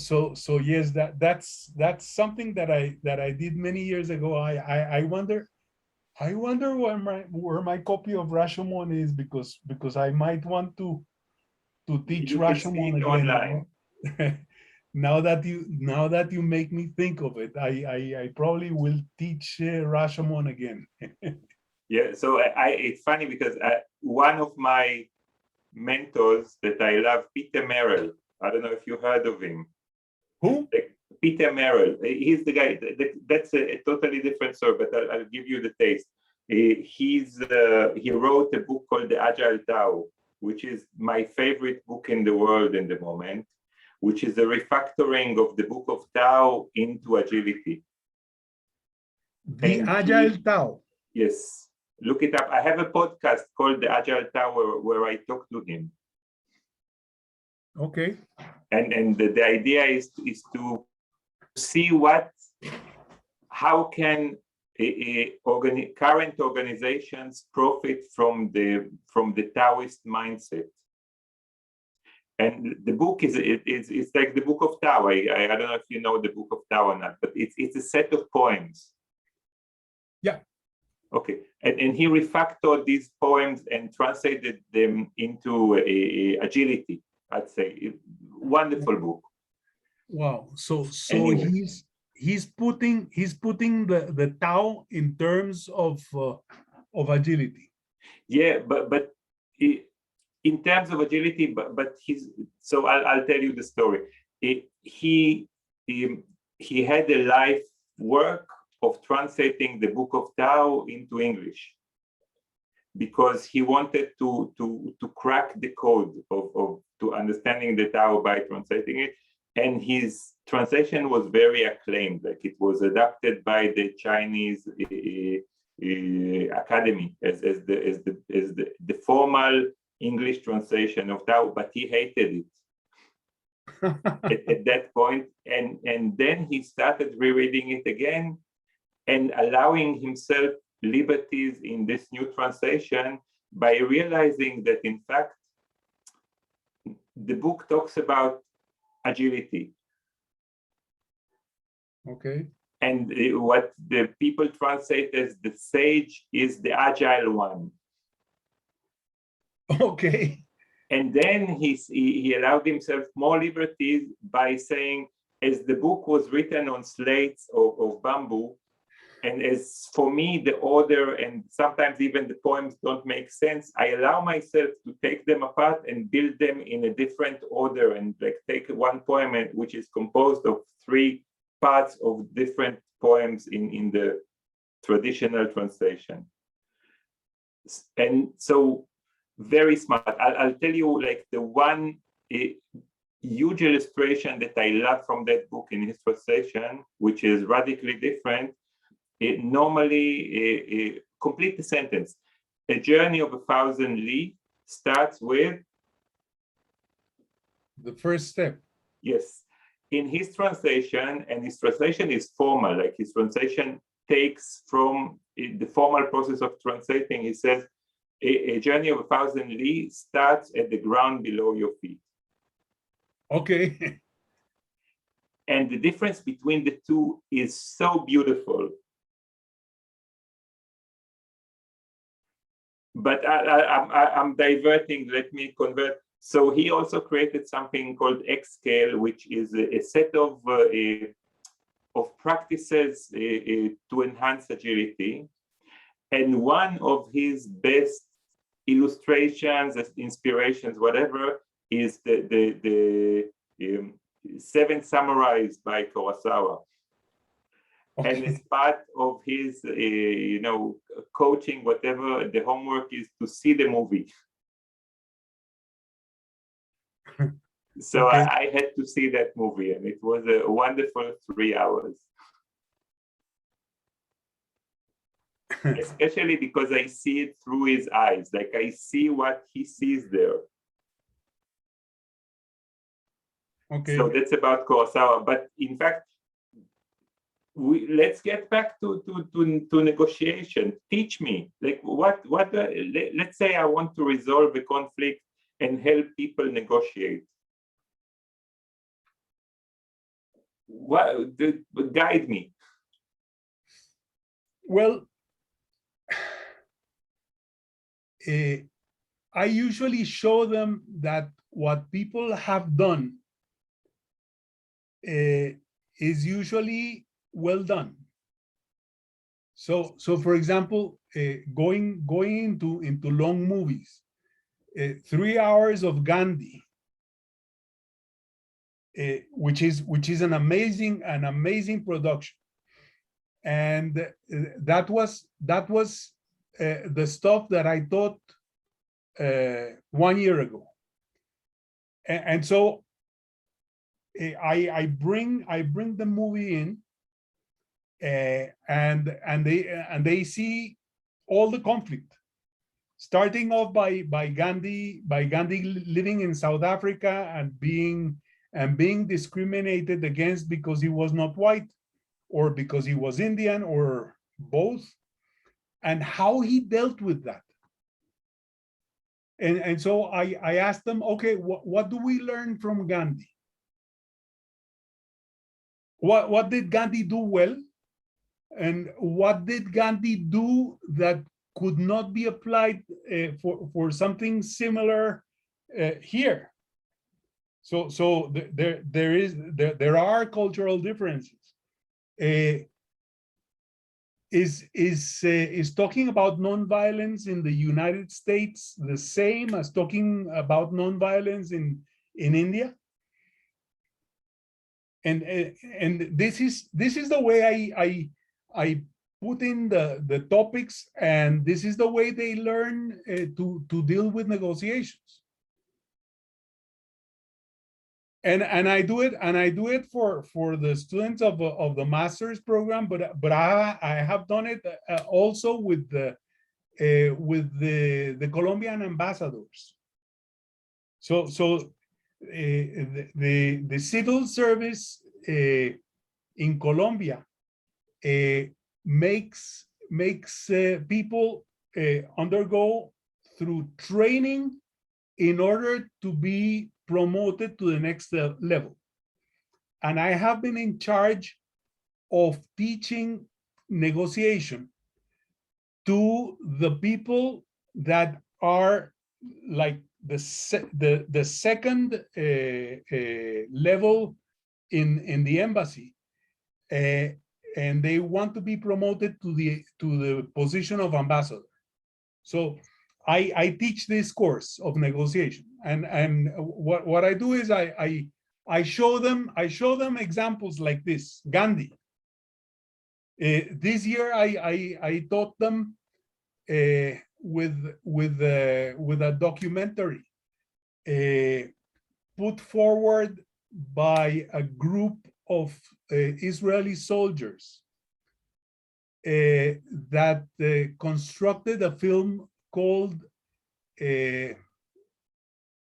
yes, that's something that I did many years ago. I wonder where my copy of Rashomon is, because I might want to teach Rashomon again. Online. Now that you make me think of it, I probably will teach Rashomon again. Yeah. So it's funny because one of my mentors that I love, Peter Merrill. I don't know if you heard of him. Who? Peter Merrill. He's the guy. That's a totally different story, but I'll give you the taste. He wrote a book called The Agile Tao, which is my favorite book in the world in the moment, which is a refactoring of the book of Tao into agility. The Agile Tao. Yes. Look it up. I have a podcast called The Agile Tao where I talk to him. Okay. And the idea is to see how can current organizations profit from the Taoist mindset. And the book is like the Book of Tao. I don't know if you know the Book of Tao or not, but it's a set of poems. Yeah. Okay. And he refactored these poems and translated them into agility, I'd say. Wonderful book. Wow. So Anyway, he's putting the Tao in terms of agility. yeah, but in terms of agility, but he's so I'll tell you the story. He he had a life work of translating the Book of Tao into English because he wanted to crack the code of to understanding the Tao by translating it, and his translation was very acclaimed. Like it was adopted by the Chinese academy as the formal English translation of Tao, but he hated it at that point, and then he started rereading it again and allowing himself liberties in this new translation by realizing that in fact the book talks about agility. Okay. And what the people translate as the sage is the agile one. Okay. And then he allowed himself more liberties by saying, as the book was written on slates of bamboo, and as for me, the order and sometimes even the poems don't make sense, I allow myself to take them apart and build them in a different order and like take one poem which is composed of 3 parts of different poems in the traditional translation. And so very smart. I'll tell you like the one huge illustration that I love from that book in his translation, which is radically different. Normally, complete the sentence. A journey of 1,000 li starts with the first step. Yes. In his translation, and his translation is formal, like his translation takes from the formal process of translating, he says, a journey of 1,000 li starts at the ground below your feet. Okay. And the difference between the two is so beautiful. But I'm diverting, let me convert. So he also created something called X Scale, which is a set of practices to enhance agility. And one of his best illustrations, inspirations, whatever, is the 7 Samurais by Kurosawa. Okay. And as part of his, coaching, whatever, the homework is to see the movie. So okay. I had to see that movie, and it was a wonderful 3 hours. Especially because I see it through his eyes, like I see what he sees there. Okay. So that's about Kurosawa. But in fact, let's get back to negotiation. Teach me, like let's say I want to resolve a conflict and help people negotiate. Guide me. Well, I usually show them that what people have done is usually well done. So for example, going into long movies, 3 hours of Gandhi, which is an amazing production, and that was the stuff that I taught 1 year ago, and so I bring the movie in, and they see all the conflict, starting off by Gandhi living in South Africa and being discriminated against because he was not white, or because he was Indian, or both, and how he dealt with that. And so I asked them, okay, what do we learn from Gandhi? What did Gandhi do well? And what did Gandhi do that could not be applied for something similar here? There are cultural differences. Is talking about nonviolence in the United States the same as talking about nonviolence in India? And this is the way I put in the topics, and this is the way they learn to deal with negotiations. And I do it for the students of the master's program, but I have done it also with the Colombian ambassadors. So the civil service in Colombia makes people undergo through training in order to be promoted to the next level. And I have been in charge of teaching negotiation to the people that are like the second level in the embassy, and they want to be promoted to the position of ambassador. So I teach this course of negotiation, and what I do is I show them examples like this. Gandhi. This year I taught them with a documentary put forward by a group of Israeli soldiers that constructed a film called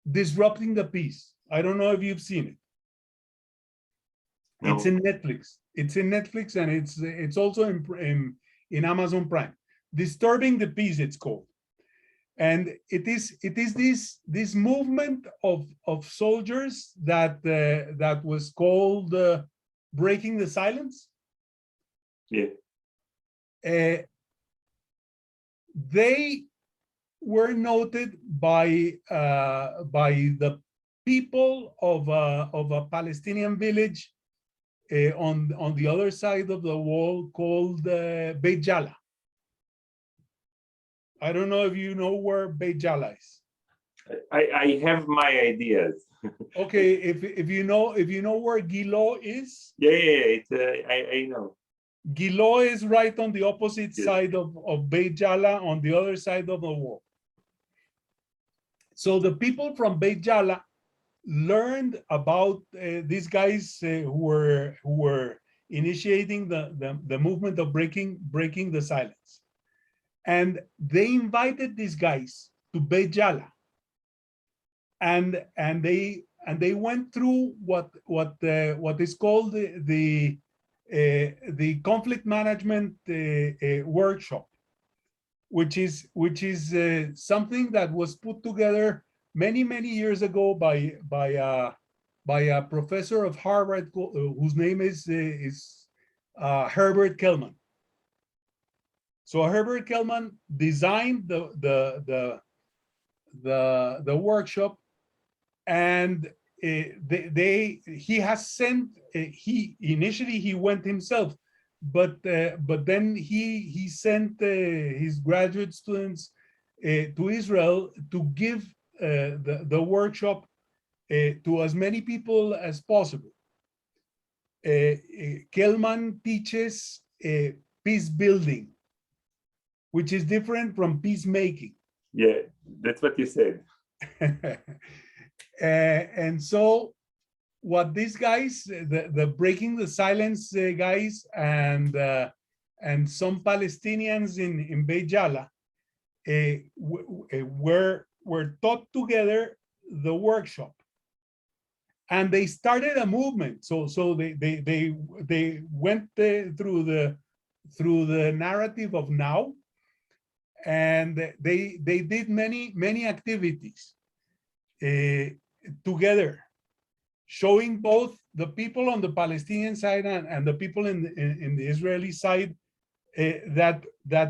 Disrupting the Peace. I don't know if you've seen it. No. It's in Netflix. And it's also in Amazon Prime. Disturbing the Peace, it's called. And it is this movement of soldiers that was called Breaking the Silence. Yeah. They were noted by the people of a Palestinian village on the other side of the wall called Beit Jala. I don't know if you know where Beit Jala is. I have my ideas. Okay, if you know where Gilo is. Yeah, I know. Gilo is right on the opposite side of Beit Jala, on the other side of the wall. So the people from Beit Jala learned about these guys who were initiating the movement of breaking the silence, and they invited these guys to Beit Jala, and they went through what is called the conflict management workshop, which is something that was put together many years ago by a professor of Harvard whose name is Herbert Kellman. So Herbert Kellman designed the workshop, and he has sent initially he went himself, but then he sent his graduate students to Israel to give the workshop to as many people as possible. Kellman teaches peace building, which is different from peacemaking. Yeah, that's what you said. And so what these guys, the breaking the silence guys, and some Palestinians in Beit Jala were taught together the workshop, and they started a movement. So they went through the narrative of now, and they did many activities together, showing both the people on the Palestinian side and the people in the Israeli side that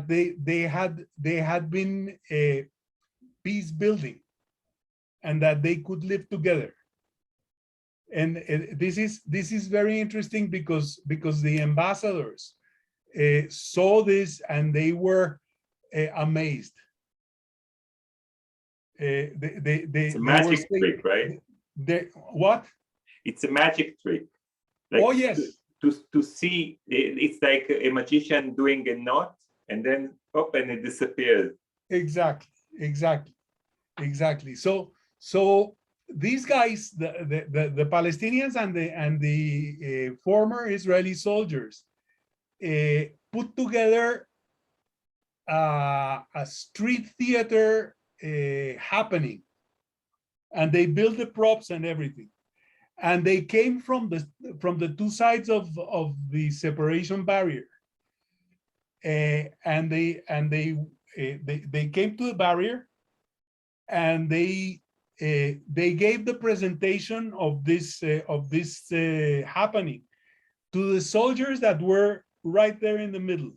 they had been peace building, and that they could live together. And this is very interesting because the ambassadors saw this and they were amazed. It's a They were magic saying, trick, right? what? It's a magic trick. Like Oh, yes. To see, it's like a magician doing a knot and then up and it disappears. Exactly, exactly, exactly. So these guys, the Palestinians and the former Israeli soldiers, put together a street theater happening, and they built the props and everything. And they came from the two sides of the separation barrier, and they came to the barrier, and they gave the presentation of this happening to the soldiers that were right there in the middle.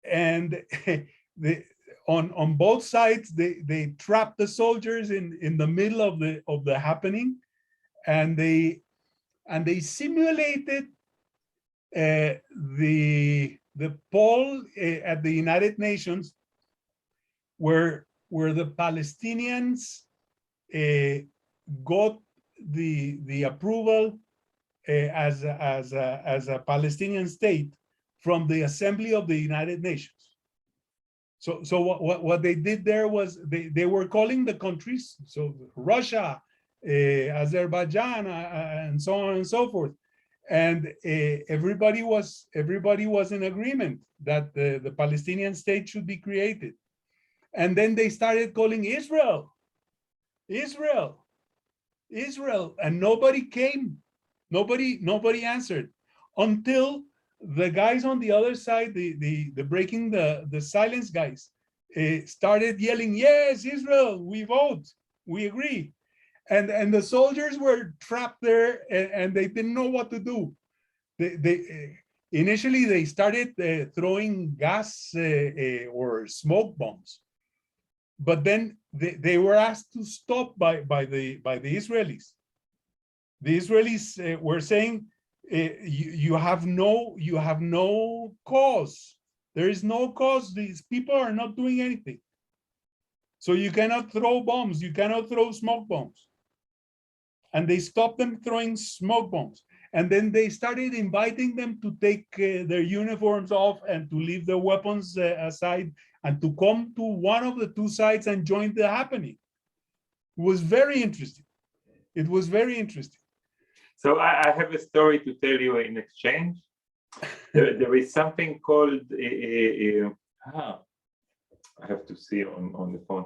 And on both sides, they trapped the soldiers in the middle of the happening, and they simulated the poll at the United Nations, where the Palestinians got the approval as a Palestinian state from the Assembly of the United Nations. So what they did there was they were calling the countries, so Russia, Azerbaijan, and so on and so forth, and everybody was in agreement that the Palestinian state should be created. And then they started calling Israel, Israel, Israel, and nobody came, nobody answered, until the guys on the other side, the breaking the silence guys, started yelling, yes, Israel, we vote, we agree. And the soldiers were trapped there, and they didn't know what to do. Initially they started throwing gas or smoke bombs, but then they were asked to stop by the Israelis. The Israelis were saying, you have no cause. There is no cause. These people are not doing anything. So you cannot throw bombs. You cannot throw smoke bombs. And they stopped them throwing smoke bombs. And then they started inviting them to take their uniforms off and to leave their weapons aside and to come to one of the two sides and join the happening. It was very interesting. It was very interesting. So I have a story to tell you in exchange. There is something called, I have to see on the phone.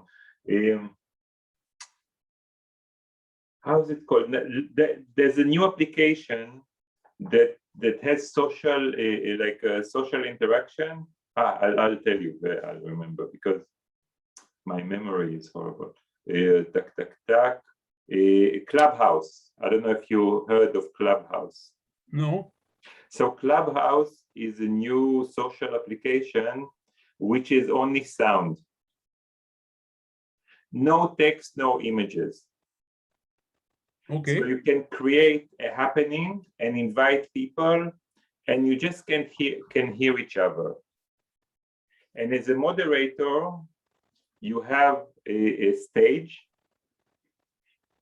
How is it called? There's a new application that has social, social interaction. I'll tell you, I'll remember because my memory is horrible. Clubhouse. I don't know if you heard of Clubhouse. No. So Clubhouse is a new social application which is only sound. No text, no images. Okay. So you can create a happening and invite people, and you just can hear each other. And as a moderator, you have a stage,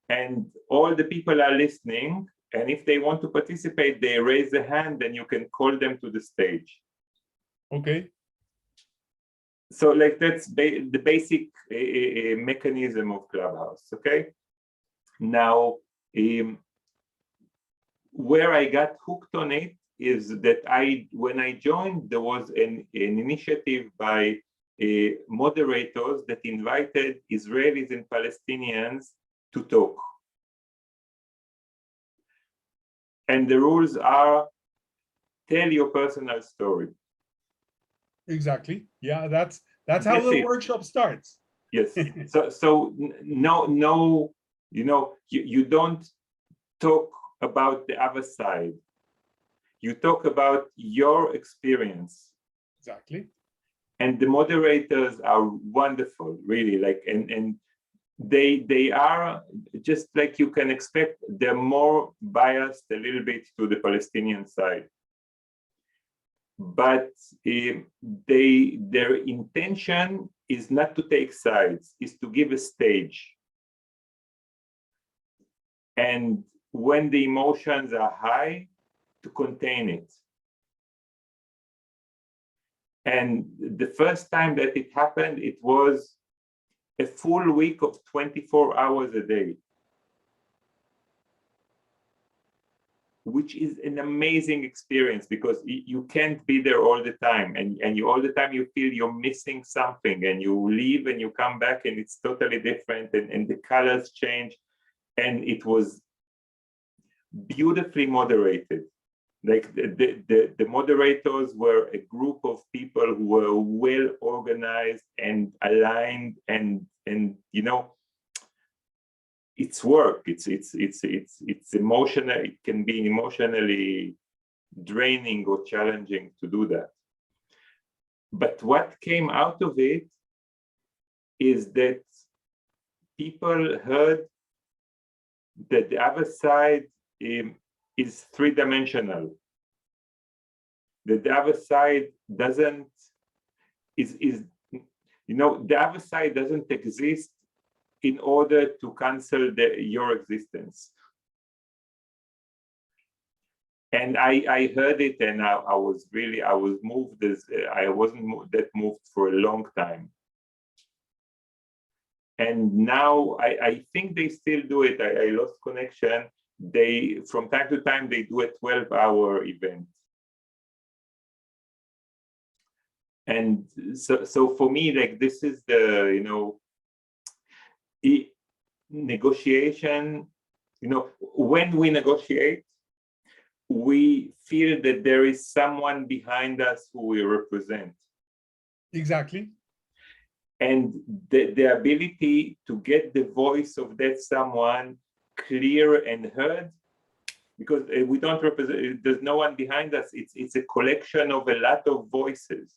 and all the people are listening. And if they want to participate, they raise a hand, and you can call them to the stage. Okay. So like that's the basic mechanism of Clubhouse. Okay. Now, where I got hooked on it is that when I joined, there was an initiative by moderators that invited Israelis and Palestinians to talk. And the rules are, tell your personal story. Exactly. Yeah, that's how the workshop starts. Yes. So no, you don't talk about the other side. You talk about your experience. Exactly. And the moderators are wonderful, really. And they are, just like you can expect, they're more biased a little bit to the Palestinian side. But their intention is not to take sides, is to give a stage. And when the emotions are high, to contain it. And the first time that it happened, it was a full week of 24 hours a day, which is an amazing experience, because you can't be there all the time, and you all the time you feel you're missing something, and you leave and you come back and it's totally different, and the colors change. And it was beautifully moderated. Like the moderators were a group of people who were well organized and aligned, and you know, it's work. It's emotional. It can be emotionally draining or challenging to do that. But what came out of it is that people heard that the other side is three-dimensional. That the other side doesn't the other side doesn't exist in order to cancel your existence. And I heard it, and I was moved. As I wasn't that moved for a long time. And now I think they still do it. I lost connection. They, from time to time, they do a 12-hour event. And so for me, like, this is the, negotiation. When we negotiate, we feel that there is someone behind us who we represent. Exactly. And the ability to get the voice of that someone clear and heard, because we don't represent, there's no one behind us. It's a collection of a lot of voices.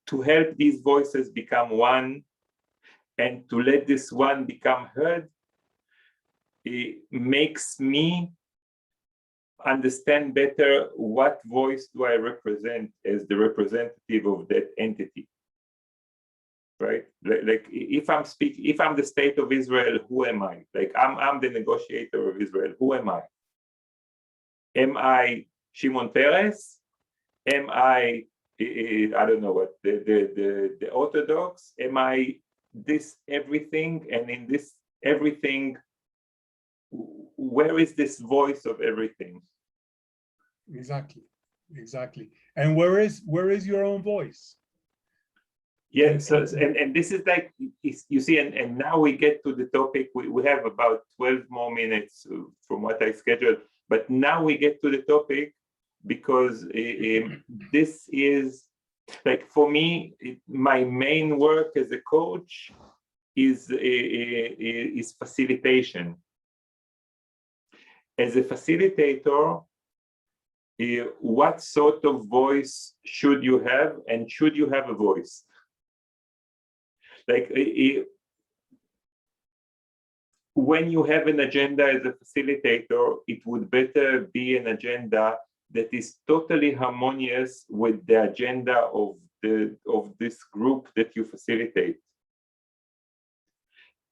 To help these voices become one, and to let this one become heard, it makes me understand better what voice do I represent as the representative of that entity. Right? Like if I'm the state of Israel, who am I? Like I'm the negotiator of Israel. Who am I? Am I Shimon Peres? Am I don't know what, the Orthodox? Am I this everything? And in this everything, where is this voice of everything? Exactly. And where is your own voice? Yeah, and this is like, you see, and now we get to the topic. We have about 12 more minutes from what I scheduled, but now we get to the topic, because this is, like, for me, my main work as a coach is facilitation. As a facilitator, what sort of voice should you have, and should you have a voice? Like, when you have an agenda as a facilitator, it would better be an agenda that is totally harmonious with the agenda of this group that you facilitate.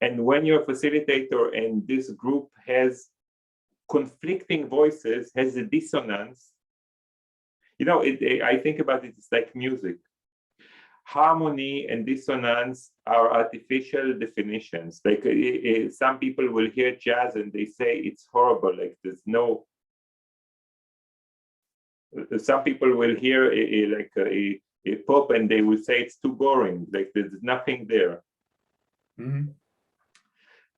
And when you're a facilitator and this group has conflicting voices, has a dissonance, I think about it, it's like music. Harmony and dissonance are artificial definitions. Like some people will hear jazz and they say it's horrible. Like there's no. Some people will hear a pop and they will say it's too boring. Like there's nothing there. Mm-hmm.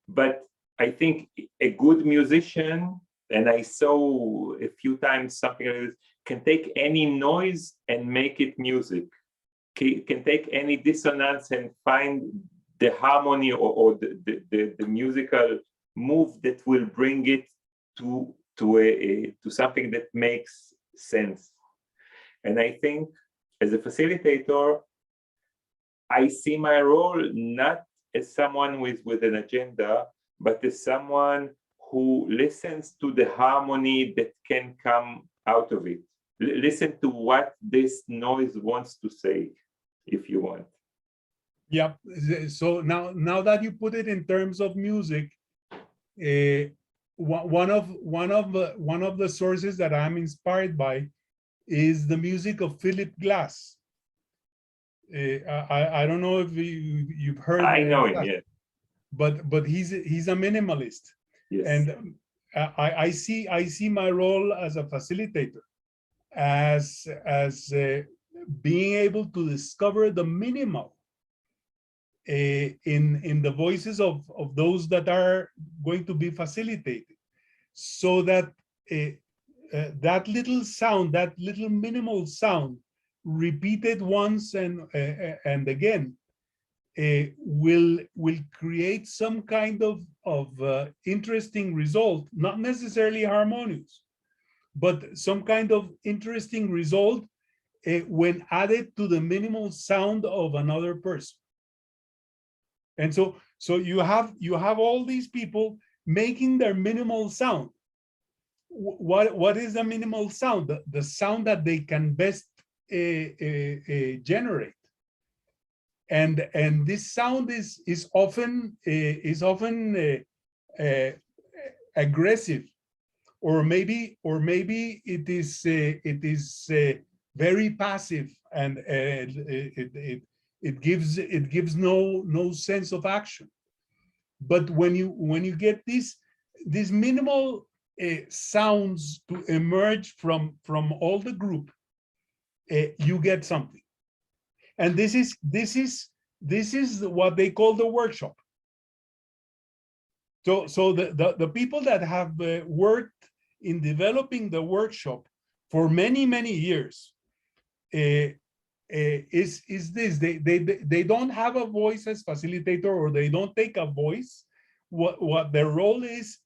But I think a good musician, and I saw a few times something like this, can take any noise and make it music. Can take any dissonance and find the harmony or the musical move that will bring it to something that makes sense. And I think as a facilitator, I see my role not as someone with an agenda, but as someone who listens to the harmony that can come out of it. Listen to what this noise wants to say, if you want. Yeah. So now that you put it in terms of music, one of the sources that I'm inspired by is the music of Philip Glass. I don't know if you've heard. I know him, yeah. But he's a minimalist. Yes. And I see my role as a facilitator as being able to discover the minimal in the voices of those that are going to be facilitated, so that that little sound, that little minimal sound, repeated once and again, will create some kind of interesting result, not necessarily harmonious, but some kind of interesting result when added to the minimal sound of another person. And so you have all these people making their minimal sound. What is the minimal sound? The sound that they can best generate. And this sound is often aggressive, or maybe it is very passive, and it gives no sense of action. But when you get these minimal sounds to emerge from all the group, you get something. And this is what they call the workshop. So the people that have worked in developing the workshop for many years is this: they don't have a voice as facilitator, or they don't take a voice. What their role is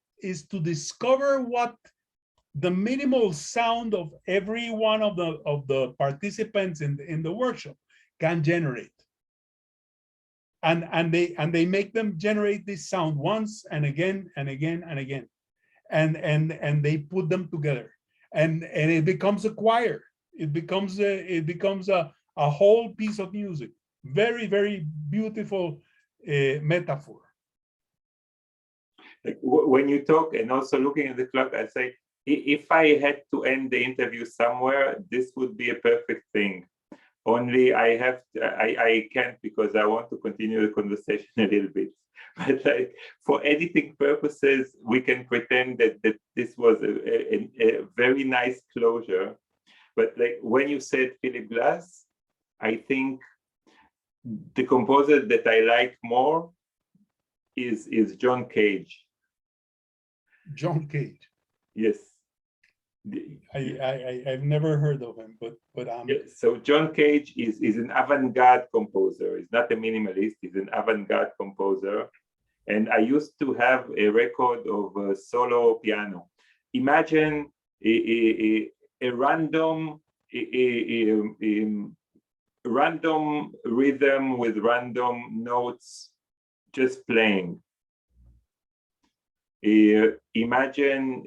to discover what the minimal sound of every one of the participants in the workshop can generate, and they make them generate this sound once and again and again and again, and they put them together, and it becomes a choir. It becomes a whole piece of music. Very beautiful metaphor. When you talk, and also looking at the clock, I say, if I had to end the interview somewhere, this would be a perfect thing. Only I can't, because I want to continue the conversation a little bit. But like, for editing purposes, we can pretend that this was a very nice closure. But like when you said Philip Glass, I think the composer that I like more is John Cage. John Cage. Yes. I've never heard of him, but yeah, so John Cage is an avant-garde composer. He's not a minimalist. He's an avant-garde composer. And I used to have a record of solo piano. Imagine a random random rhythm with random notes just playing. Imagine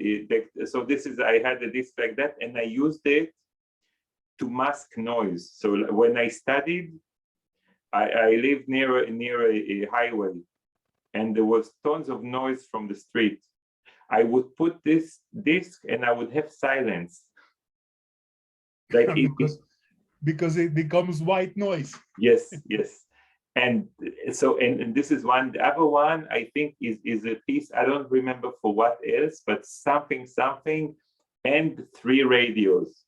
so this is, I had a disc like that, and I used it to mask noise. So when I studied, I lived near a highway, and there was tons of noise from the street. I would put this disc and I would have silence. Like because it becomes white noise. Yes. And so, and this is one. The other one, I think, is a piece, I don't remember for what else, but something, and 3 radios.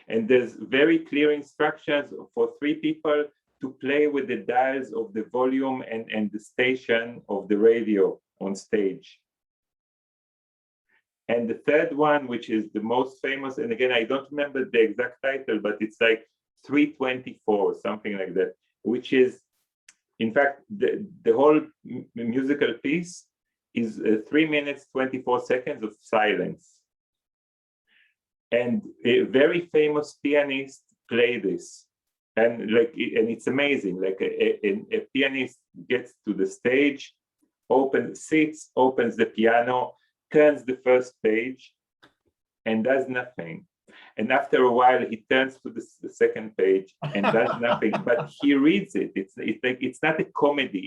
And there's very clear instructions for 3 people to play with the dials of the volume and the station of the radio on stage. And the third one, which is the most famous, and again, I don't remember the exact title, but it's like 324, something like that, which is, in fact, the whole musical piece is 3 minutes, 24 seconds of silence. And a very famous pianist played this. and and it's amazing. Like a pianist gets to the stage, sits, opens the piano, turns the first page, and does nothing. And after a while, he turns to the second page and does nothing. But he reads it. It's like it's not a comedy.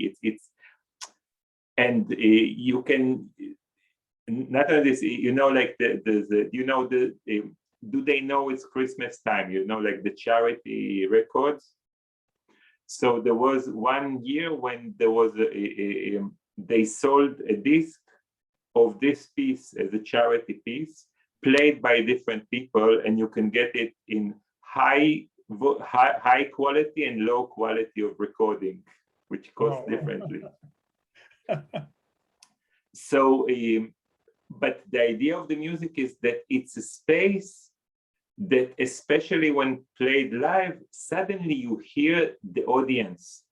And you can not only this. You know, like do they know it's Christmas time? You know, like the charity records. So there was one year when there was they sold a disc of this piece as a charity piece, played by different people, and you can get it in high quality and low quality of recording, which costs differently. So, but the idea of the music is that it's a space that, especially when played live, suddenly you hear the audience.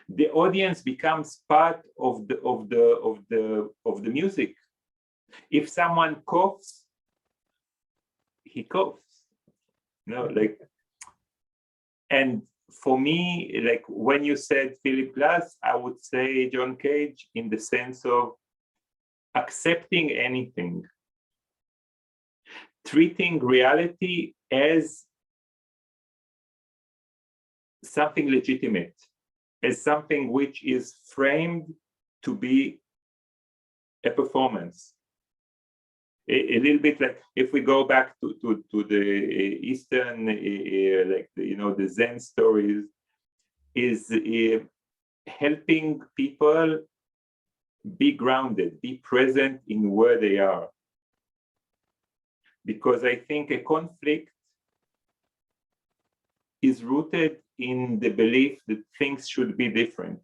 The audience becomes part of the music. If someone coughs, he coughs. No, like, and for me, like when you said Philip Glass, I would say John Cage, in the sense of accepting anything, treating reality as something legitimate, as something which is framed to be a performance. A little bit like, if we go back to the Eastern, like the Zen stories, is helping people be grounded, be present in where they are. Because I think a conflict is rooted in the belief that things should be different.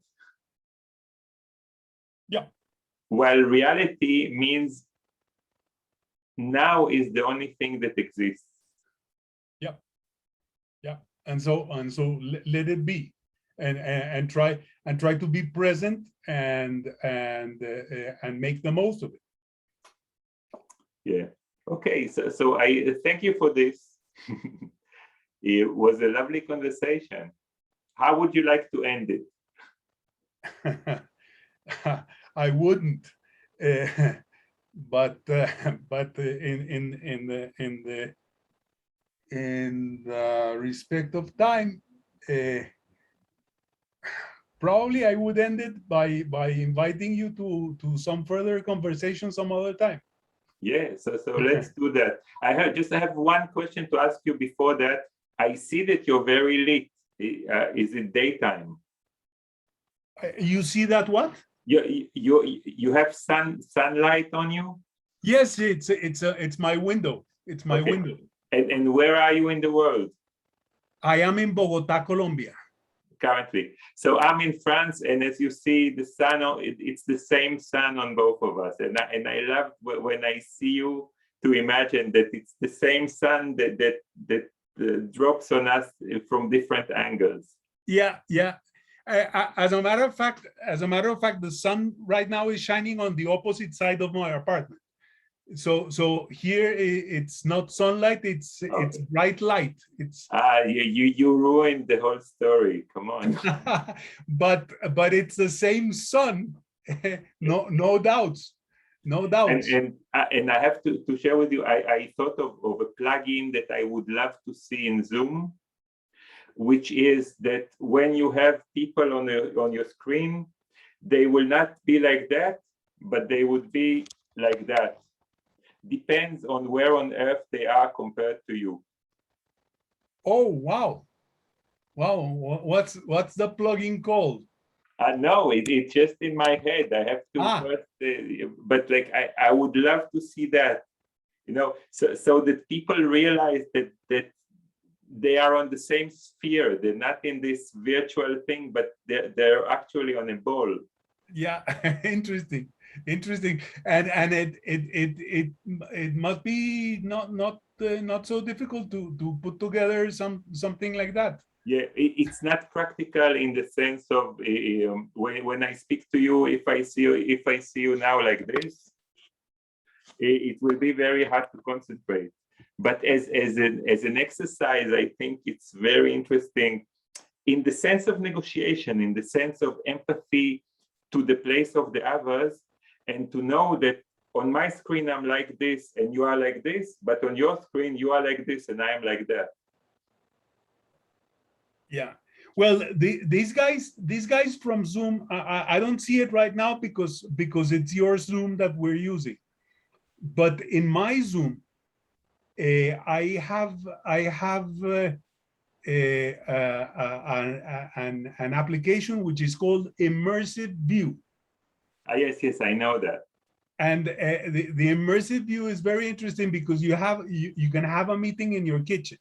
Yeah. While reality means now is the only thing that exists. Yeah. Yeah. And so let it be, and try to be present and make the most of it. Yeah. Okay. So I thank you for this. It was a lovely conversation. How would you like to end it? I wouldn't, but in the respect of time, probably I would end it by inviting you to some further conversation some other time. Yeah, so let's do that. I have one question to ask you before that. I see that you're very lit. Is it daytime? You see that what? You have sunlight on you? Yes, it's my window. It's my window. And where are you in the world? I am in Bogota, Colombia. Currently. So I'm in France, and as you see, the sun, it's the same sun on both of us. And I love when I see you, to imagine that it's the same sun that drops on us from different angles. Yeah. As a matter of fact, the sun right now is shining on the opposite side of my apartment. So here it's not sunlight, it's bright light. It's you ruined the whole story. Come on. but it's the same sun. No doubts. And I have to share with you, I thought of a plugin that I would love to see in Zoom, which is that when you have people on your screen, they will not be like that, but they would be like that. Depends on where on earth they are compared to you. Oh, wow. What's the plugin called? No, it's just in my head. I have to first, but like I would love to see that, so that people realize that they are on the same sphere. They're not in this virtual thing, but they're actually on a ball. Yeah, interesting, and it must be not so difficult to put together something like that. Yeah, it's not practical in the sense of when I speak to you, if I see you now like this, it will be very hard to concentrate. But as an exercise, I think it's very interesting in the sense of negotiation, in the sense of empathy to the place of the others, and to know that on my screen I'm like this and you are like this, but on your screen you are like this and I am like that. Yeah. Well, these guys from Zoom, I don't see it right now because it's your Zoom that we're using. But in my Zoom, I have an application which is called Immersive View. Yes, I know that. And the immersive view is very interesting because you can have a meeting in your kitchen.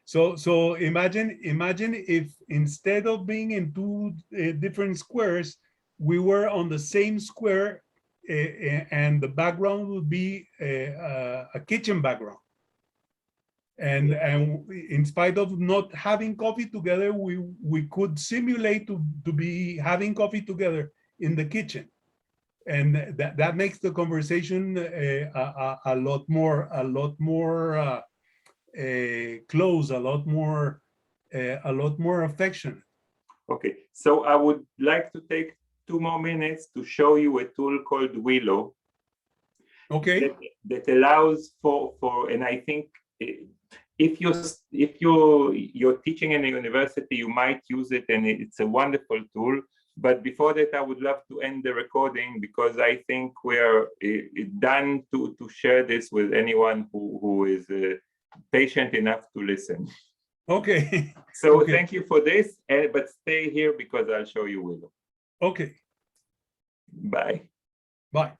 So imagine if instead of being in two different squares, we were on the same square, and the background would be a kitchen background. And in spite of not having coffee together, we could simulate to be having coffee together in the kitchen, and that makes the conversation a lot more close, a lot more affectionate. Okay, so I would like to take 2 more minutes to show you a tool called Willow. Okay. That allows for and I think if you're teaching in a university, you might use it, and it's a wonderful tool. But before that, I would love to end the recording because I think we're done to share this with anyone who is patient enough to listen. Okay. So okay. Thank you for this, but stay here because I'll show you Willow. Okay. Bye. Bye.